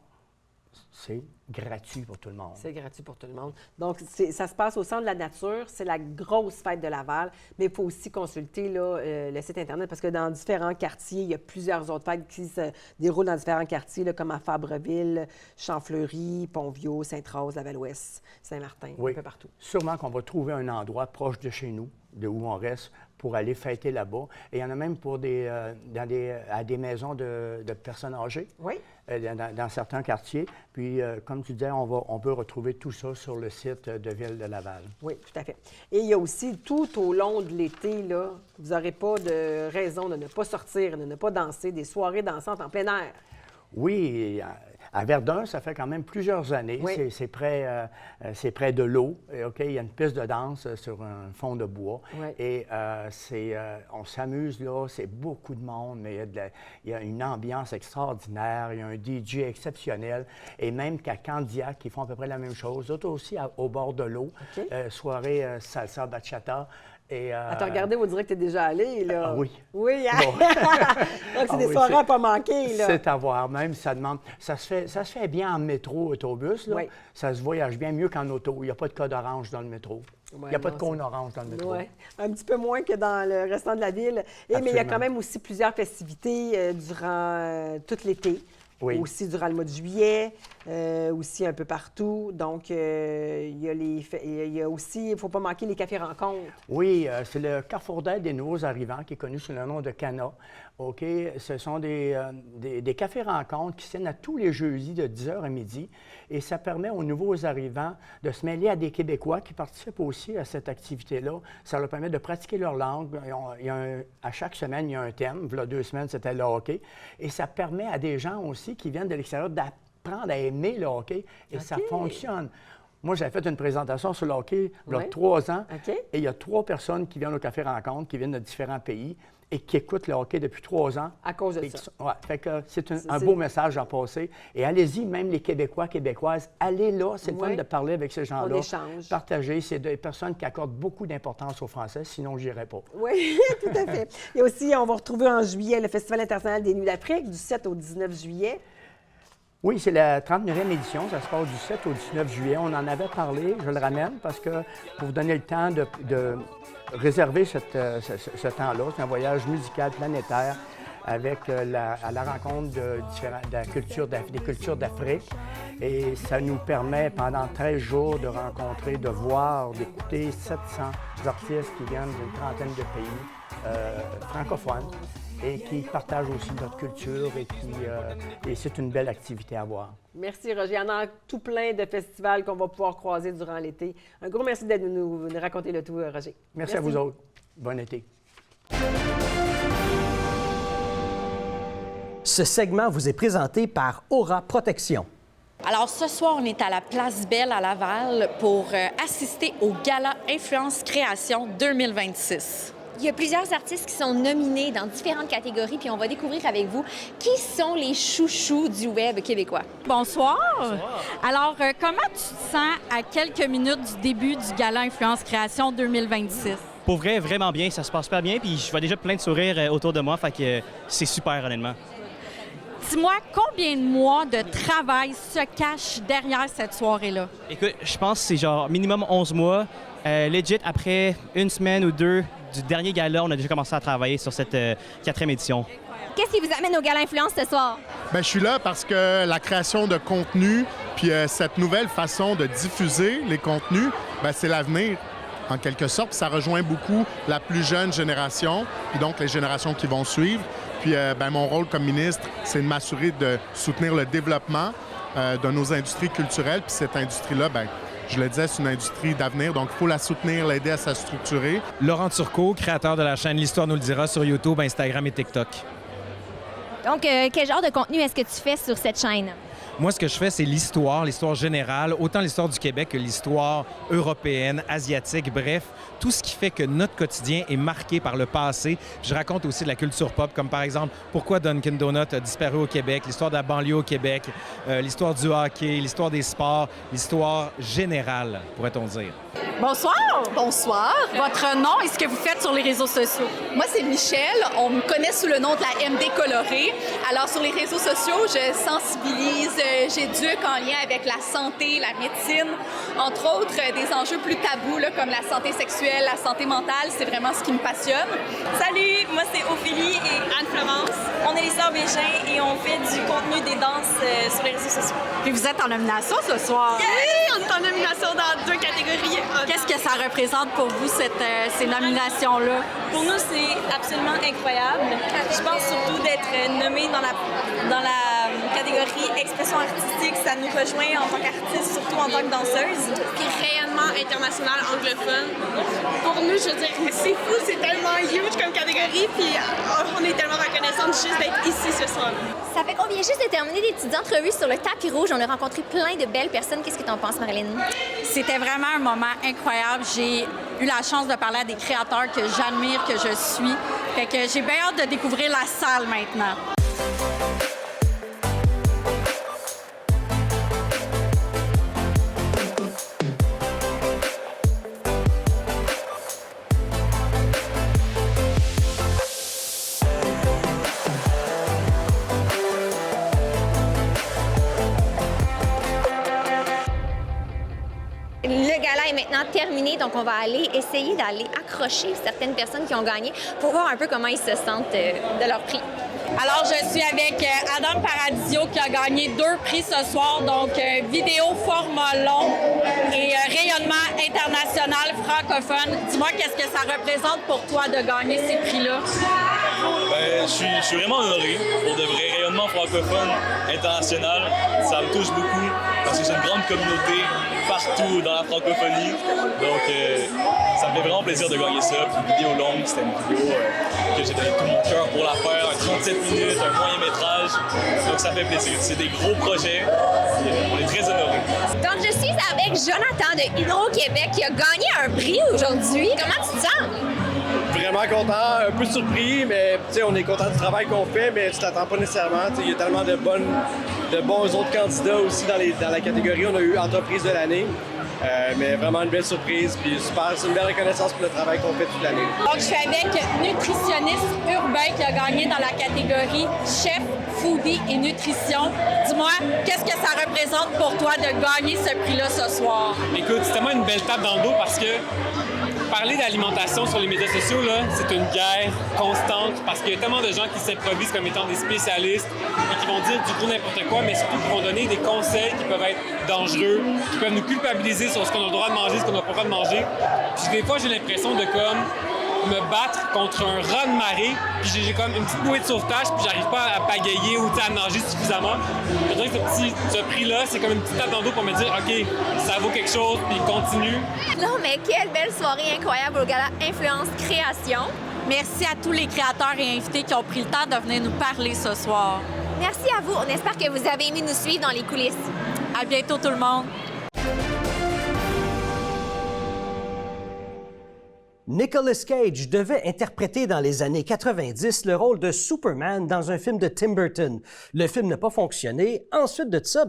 c'est gratuit pour tout le monde. C'est gratuit pour tout le monde. Donc, ça se passe au Centre de la Nature. C'est la grosse fête de Laval. Mais il faut aussi consulter là, le site Internet parce que dans différents quartiers, il y a plusieurs autres fêtes qui se déroulent dans différents quartiers, là, comme à Fabreville, Champfleury, Pont-Vieux, Sainte-Rose, Laval-Ouest, Saint-Martin, un peu partout. Sûrement qu'on va trouver un endroit proche de chez nous, de où on reste, pour aller fêter là-bas. Et il y en a même pour à des maisons de personnes âgées. Oui. Dans certains quartiers. Puis, comme tu disais, on peut retrouver tout ça sur le site de Ville de Laval. Oui, tout à fait. Et il y a aussi, tout au long de l'été, là, vous n'aurez pas de raison de ne pas sortir, de ne pas danser, des soirées dansantes en plein air. Oui, à Verdun, ça fait quand même plusieurs années. Oui. C'est près de l'eau. OK, il y a une piste de danse sur un fond de bois. Oui. Et on s'amuse là. C'est beaucoup de monde, mais il y a une ambiance extraordinaire. Il y a un DJ exceptionnel. Et même qu'à Candiac, ils font à peu près la même chose. Eux aussi, au bord de l'eau. Okay. Soirée salsa bachata. Attends, regardez, vous direz que tu es déjà allé, là. Ah oui. Oui, hein? Donc, c'est des soirées à pas manquer, là. C'est à voir, même, ça demande... Ça se fait bien en métro, autobus, là. Oui. Ça se voyage bien mieux qu'en auto. Il n'y a pas de code orange dans le métro. Il n'y a pas de cône orange dans le métro. Oui, un petit peu moins que dans le restant de la ville. Mais il y a quand même aussi plusieurs festivités durant tout l'été. aussi durant le mois de juillet, aussi un peu partout. Donc, il y a aussi, il ne faut pas manquer les cafés-rencontres. Oui, c'est le Carrefour d'aide des nouveaux arrivants qui est connu sous le nom de CANA. OK? Ce sont des cafés-rencontres qui se tiennent à tous les jeudis de 10h à midi et ça permet aux nouveaux arrivants de se mêler à des Québécois qui participent aussi à cette activité-là. Ça leur permet de pratiquer leur langue. À chaque semaine, il y a un thème. Il y a 2 semaines, c'était le hockey. Et ça permet à des gens aussi qui viennent de l'extérieur d'apprendre à aimer le hockey et ça fonctionne. Moi, j'avais fait une présentation sur le hockey il y a 3 ans et il y a 3 personnes qui viennent au Café Rencontre, qui viennent de différents pays et qui écoutent le hockey depuis 3 ans. À cause de ça. Oui, fait que c'est un beau message à passer. Et allez-y, même les Québécois, Québécoises, allez là, c'est le fun de parler avec ces gens-là. On échange. Partager, c'est des personnes qui accordent beaucoup d'importance aux Français, sinon je n'irais pas. Oui, tout à fait. Et aussi, on va retrouver en juillet le Festival international des Nuits d'Afrique, du 7 au 19 juillet. Oui, c'est la 39e édition. Ça se passe du 7 au 19 juillet. On en avait parlé, je le ramène, parce que pour vous donner le temps de réserver ce temps-là, c'est un voyage musical planétaire avec à la rencontre des cultures d'Afrique. Et ça nous permet, pendant 13 jours, de rencontrer, de voir, d'écouter 700 artistes qui viennent d'une trentaine de pays francophones et qui partagent aussi notre culture et c'est une belle activité à voir. Merci, Roger. Il y en a tout plein de festivals qu'on va pouvoir croiser durant l'été. Un gros merci d'être nous raconter le tout, Roger. Merci à vous autres. Bon été. Ce segment vous est présenté par Aura Protection. Alors, ce soir, on est à la Place Belle à Laval pour assister au Gala Influence Création 2026. Il y a plusieurs artistes qui sont nominés dans différentes catégories, puis on va découvrir avec vous qui sont les chouchous du web québécois. Bonsoir. Alors, comment tu te sens à quelques minutes du début du Gala Influence Création 2026? Pour vrai, vraiment bien. Ça se passe super bien, puis je vois déjà plein de sourires autour de moi, fait que c'est super, honnêtement. Dis-moi, combien de mois de travail se cachent derrière cette soirée-là? Écoute, je pense que c'est genre minimum 11 mois. Legit, après 1 semaine ou 2 du dernier gala, on a déjà commencé à travailler sur cette 4e édition. Qu'est-ce qui vous amène au Gala Influence ce soir? Bien, je suis là parce que la création de contenu, puis cette nouvelle façon de diffuser les contenus, bien, c'est l'avenir, en quelque sorte. Ça rejoint beaucoup la plus jeune génération, puis donc les générations qui vont suivre. Puis bien, mon rôle comme ministre, c'est de m'assurer de soutenir le développement de nos industries culturelles. Puis cette industrie-là, bien, je le disais, c'est une industrie d'avenir, donc il faut la soutenir, l'aider à se structurer. Laurent Turcot, créateur de la chaîne L'Histoire nous le dira sur YouTube, Instagram et TikTok. Donc, quel genre de contenu est-ce que tu fais sur cette chaîne? Moi, ce que je fais, c'est l'histoire générale, autant l'histoire du Québec que l'histoire européenne, asiatique, bref, tout ce qui fait que notre quotidien est marqué par le passé. Je raconte aussi de la culture pop, comme par exemple pourquoi Dunkin' Donuts a disparu au Québec, l'histoire de la banlieue au Québec, l'histoire du hockey, l'histoire des sports, l'histoire générale, pourrait-on dire. Bonsoir! Bonsoir! Votre nom et ce que vous faites sur les réseaux sociaux? Moi, c'est Michel. On me connaît sous le nom de la MD Colorée. Alors, sur les réseaux sociaux, je sensibilise, j'éduque en lien avec la santé, la médecine, entre autres des enjeux plus tabous là, comme la santé sexuelle, la santé mentale. C'est vraiment ce qui me passionne. Salut! Moi, c'est Ophélie et Anne-Florence. On est les sœurs Bégin et on fait du contenu des danses sur les réseaux sociaux. Puis vous êtes en nomination ce soir? Yeah! On est en nomination dans 2 catégories. Qu'est-ce que ça représente pour vous, ces nominations-là? Pour nous, c'est absolument incroyable. Je pense surtout d'être nommée dans la catégorie expression artistique. Ça nous rejoint en tant qu'artiste, surtout en tant que danseuse. Puis rayonnement international anglophone. Pour nous, je veux dire, c'est fou, c'est tellement huge comme catégorie. Puis on est tellement reconnaissante juste d'être ici ce soir. Ça fait qu'on vient juste de terminer des petites entrevues sur le tapis rouge. On a rencontré plein de belles personnes. Qu'est-ce que tu en penses, Marilyn? C'était vraiment un moment incroyable. J'ai eu la chance de parler à des créateurs que j'admire, que je suis. Fait que j'ai bien hâte de découvrir la salle maintenant. Le gala est maintenant terminé, donc on va aller essayer d'aller accrocher certaines personnes qui ont gagné pour voir un peu comment ils se sentent de leur prix. Alors, je suis avec Adam Paradisio qui a gagné 2 prix ce soir, donc vidéo format long et rayonnement international francophone. Dis-moi, qu'est-ce que ça représente pour toi de gagner ces prix-là? Ben, je suis vraiment honoré. Pour de vrai, rayonnement francophone international, ça me touche beaucoup parce que c'est une grande communauté partout dans la francophonie. Donc, ça me fait vraiment plaisir de gagner ça. Puis une vidéo longue, c'était une vidéo que j'ai donné tout mon cœur pour la faire, un 37 minutes, un moyen métrage. Donc, ça fait plaisir. C'est des gros projets. On est très honorés. Donc, je suis avec Jonathan de Hydro-Québec qui a gagné un prix aujourd'hui. Comment tu te sens? Vraiment content, un peu surpris, mais on est content du travail qu'on fait, mais tu t'attends pas nécessairement. Il y a tellement de bons autres candidats aussi dans la catégorie. On a eu entreprise de l'année, mais vraiment une belle surprise, puis super, c'est une belle reconnaissance pour le travail qu'on fait toute l'année. Donc, je suis avec nutritionniste urbain qui a gagné dans la catégorie chef, foodie et nutrition. Dis-moi, qu'est-ce que ça représente pour toi de gagner ce prix-là ce soir? Écoute, c'est tellement une belle tape dans le dos parce que parler d'alimentation sur les médias sociaux, là, c'est une guerre constante parce qu'il y a tellement de gens qui s'improvisent comme étant des spécialistes et qui vont dire du coup n'importe quoi, mais surtout qui vont donner des conseils qui peuvent être dangereux, qui peuvent nous culpabiliser sur ce qu'on a le droit de manger, ce qu'on n'a pas le droit de manger. Puis des fois, j'ai l'impression de comme me battre contre un raz de marée, puis j'ai comme une petite bouée de sauvetage, puis j'arrive pas à pagayer ou à nager suffisamment. Je dirais que ce prix-là, c'est comme une petite tape dans le dos pour me dire, OK, ça vaut quelque chose, puis continue. Non, mais quelle belle soirée incroyable au gala Influence Création. Merci à tous les créateurs et invités qui ont pris le temps de venir nous parler ce soir. Merci à vous. On espère que vous avez aimé nous suivre dans les coulisses. À bientôt tout le monde. Nicolas Cage devait interpréter dans les années 90 le rôle de Superman dans un film de Tim Burton. Le film n'a pas fonctionné. Ensuite de ça,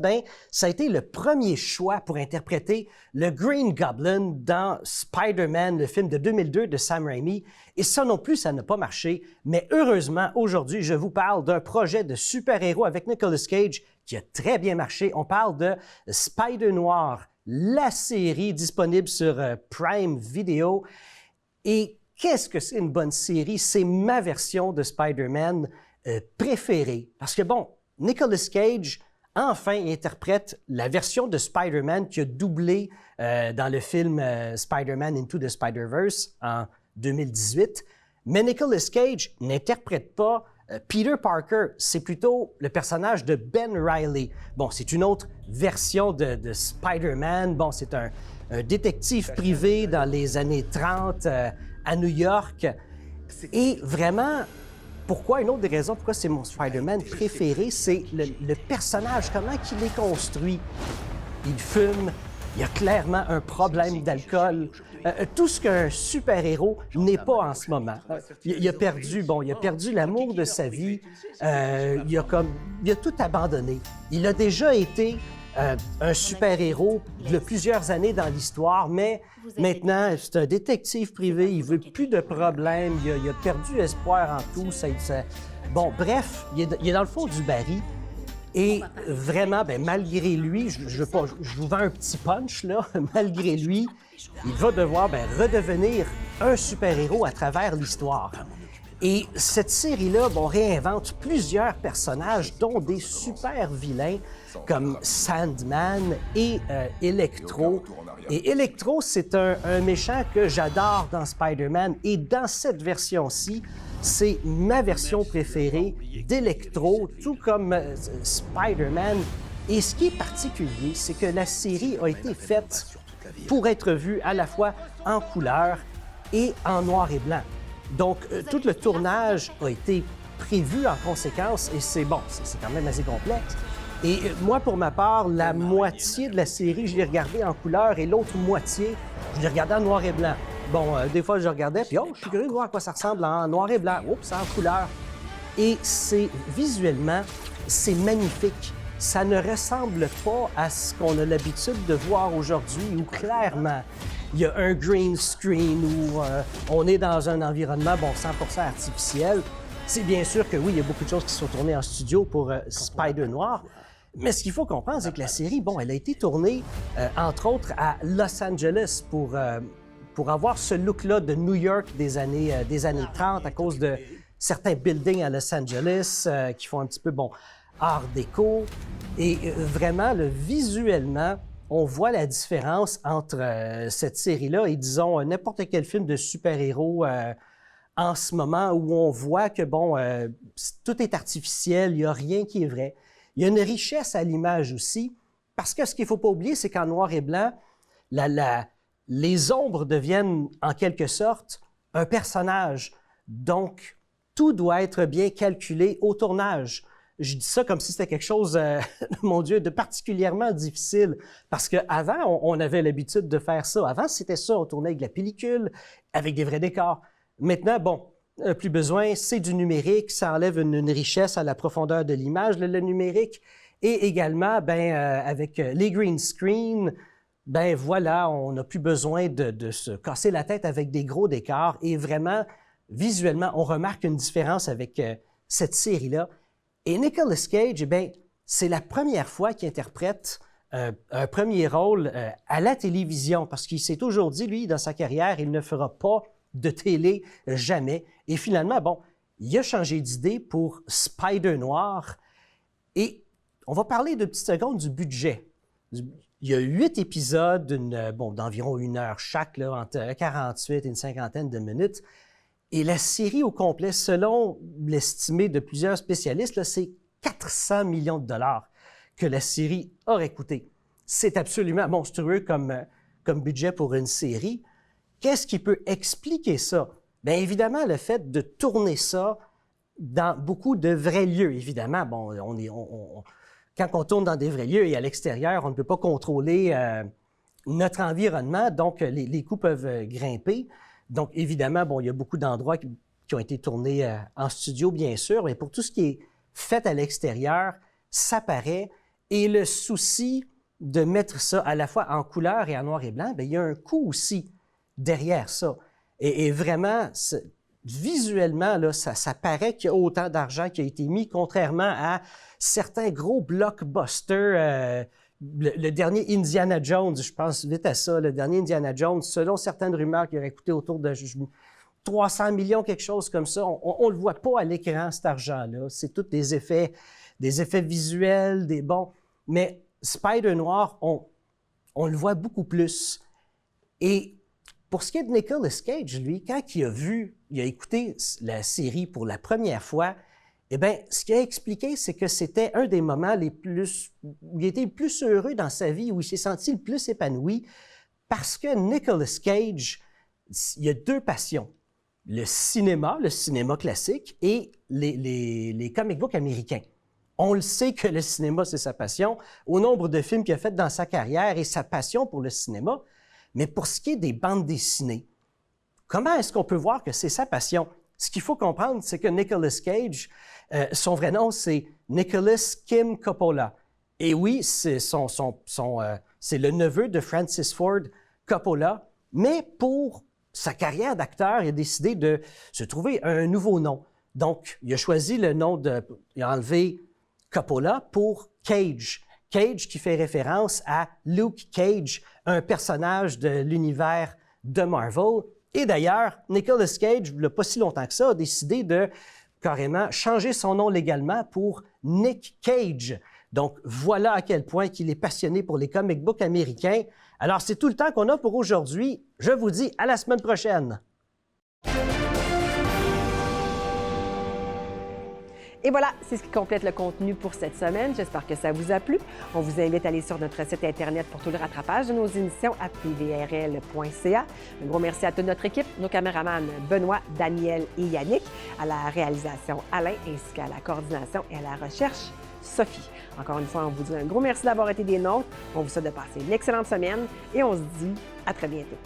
ça a été le premier choix pour interpréter le Green Goblin dans Spider-Man, le film de 2002 de Sam Raimi. Et ça non plus, ça n'a pas marché. Mais heureusement, aujourd'hui, je vous parle d'un projet de super-héros avec Nicolas Cage qui a très bien marché. On parle de Spider-Noir, la série disponible sur Prime Video. Et qu'est-ce que c'est une bonne série? C'est ma version de Spider-Man préférée. Parce que, Nicolas Cage, enfin, il interprète la version de Spider-Man qui a doublé dans le film Spider-Man Into the Spider-Verse en 2018. Mais Nicolas Cage n'interprète pas Peter Parker, c'est plutôt le personnage de Ben Reilly. C'est une autre version de Spider-Man. C'est un détective privé dans les années 30 à New York. Et vraiment, une autre des raisons pourquoi c'est mon Spider-Man préféré, c'est le personnage, comment il est construit. Il fume, il y a clairement un problème d'alcool. Tout ce qu'un super-héros n'est pas en ce moment. Il a perdu l'amour de sa vie. Il a tout abandonné. Il a déjà été un super-héros de plusieurs années dans l'histoire, mais maintenant, c'est un détective privé, il veut plus de problèmes, il a perdu espoir en tout. Bref, il est dans le fond du baril. Et vraiment, malgré lui, je vous vends un petit punch, là, malgré lui, il va devoir redevenir un super-héros à travers l'histoire. Et cette série-là réinvente plusieurs personnages, dont des super vilains comme Sandman et Electro. Et Electro, c'est un méchant que j'adore dans Spider-Man. Et dans cette version-ci, c'est ma version préférée d'Electro, tout comme Spider-Man. Et ce qui est particulier, c'est que la série a été faite pour être vue à la fois en couleur et en noir et blanc. Donc, tout le tournage a été prévu en conséquence et c'est quand même assez complexe. Et moi, pour ma part, la moitié de la série, je l'ai regardée en couleur et l'autre moitié, je l'ai regardée en noir et blanc. Des fois, je regardais, puis je suis curieux de voir à quoi ça ressemble en noir et blanc. Oups, en couleur. Et visuellement, c'est magnifique. Ça ne ressemble pas à ce qu'on a l'habitude de voir aujourd'hui, où clairement, il y a un green screen, où on est dans un environnement 100% artificiel. C'est bien sûr que oui, il y a beaucoup de choses qui sont tournées en studio pour Spider-Noir. Mais ce qu'il faut comprendre, c'est que la série, elle a été tournée, entre autres, à Los Angeles pour avoir ce look-là de New York des années 30 à cause de certains buildings à Los Angeles qui font un petit peu, bon, art déco. Et vraiment, visuellement, on voit la différence entre cette série-là et, disons, n'importe quel film de super-héros en ce moment où on voit que, bon, tout est artificiel, il n'y a rien qui est vrai. Il y a une richesse à l'image aussi, parce que ce qu'il ne faut pas oublier, c'est qu'en noir et blanc, les ombres deviennent, en quelque sorte, un personnage. Donc, tout doit être bien calculé au tournage. Je dis ça comme si c'était quelque chose, mon Dieu, de particulièrement difficile. Parce qu'avant, on avait l'habitude de faire ça. Avant, c'était ça, on tournait avec de la pellicule, avec des vrais décors. Maintenant, bon, plus besoin, c'est du numérique, ça enlève une richesse à la profondeur de l'image, le numérique. Et également, avec les green screen, voilà, on n'a plus besoin de se casser la tête avec des gros décors. Et vraiment, visuellement, on remarque une différence avec cette série-là. Et Nicolas Cage, c'est la première fois qu'il interprète un premier rôle à la télévision, parce qu'il s'est toujours dit, lui, dans sa carrière, il ne fera pas de télé jamais. Et finalement, bon, il a changé d'idée pour Spider-Noir. Et on va parler de petites secondes du budget. Il y a 8 épisodes d'environ 1 heure chaque, là, entre 48 et une cinquantaine de minutes. Et la série au complet, selon l'estimé de plusieurs spécialistes, là, c'est 400 millions de dollars que la série aurait coûté. C'est absolument monstrueux comme budget pour une série. Qu'est-ce qui peut expliquer ça? Bien évidemment, le fait de tourner ça dans beaucoup de vrais lieux. Évidemment, bon, quand on tourne dans des vrais lieux et à l'extérieur, on ne peut pas contrôler notre environnement, donc les coûts peuvent grimper. Donc, évidemment, bon, il y a beaucoup d'endroits qui ont été tournés en studio, bien sûr, mais pour tout ce qui est fait à l'extérieur, ça paraît. Et le souci de mettre ça à la fois en couleur et en noir et blanc, bien, il y a un coût aussi derrière ça. Et vraiment, visuellement, là, ça paraît qu'il y a autant d'argent qui a été mis, contrairement à certains gros blockbusters. Le dernier Indiana Jones, je pense vite à ça, le dernier Indiana Jones, selon certaines rumeurs, qui aurait coûté autour de 300 millions, quelque chose comme ça. On ne le voit pas à l'écran, cet argent-là. C'est tous des effets visuels, mais Spider-Noir, on le voit beaucoup plus. Et pour ce qui est de Nicolas Cage, lui, quand il a écouté la série pour la première fois, eh bien, ce qu'il a expliqué, c'est que c'était un des moments où il était le plus heureux dans sa vie, où il s'est senti le plus épanoui, parce que Nicolas Cage, il a 2 passions. Le cinéma classique, et les comic books américains. On le sait que le cinéma, c'est sa passion, au nombre de films qu'il a fait dans sa carrière et sa passion pour le cinéma. Mais pour ce qui est des bandes dessinées, comment est-ce qu'on peut voir que c'est sa passion? Ce qu'il faut comprendre, c'est que Nicolas Cage, son vrai nom, c'est Nicholas Kim Coppola. Et oui, c'est le neveu de Francis Ford Coppola, mais pour sa carrière d'acteur, il a décidé de se trouver un nouveau nom. Donc, il a choisi le nom il a enlevé Coppola pour Cage. Cage qui fait référence à Luke Cage, un personnage de l'univers de Marvel. Et d'ailleurs, Nicolas Cage, il n'y a pas si longtemps que ça, a décidé de carrément changer son nom légalement pour Nick Cage. Donc, voilà à quel point qu'il est passionné pour les comic books américains. Alors, c'est tout le temps qu'on a pour aujourd'hui. Je vous dis à la semaine prochaine. Et voilà, c'est ce qui complète le contenu pour cette semaine. J'espère que ça vous a plu. On vous invite à aller sur notre site Internet pour tout le rattrapage de nos émissions à tvrl.ca. Un gros merci à toute notre équipe, nos caméramans Benoît, Daniel et Yannick, à la réalisation Alain, ainsi qu'à la coordination et à la recherche Sophie. Encore une fois, on vous dit un gros merci d'avoir été des nôtres. On vous souhaite de passer une excellente semaine et on se dit à très bientôt.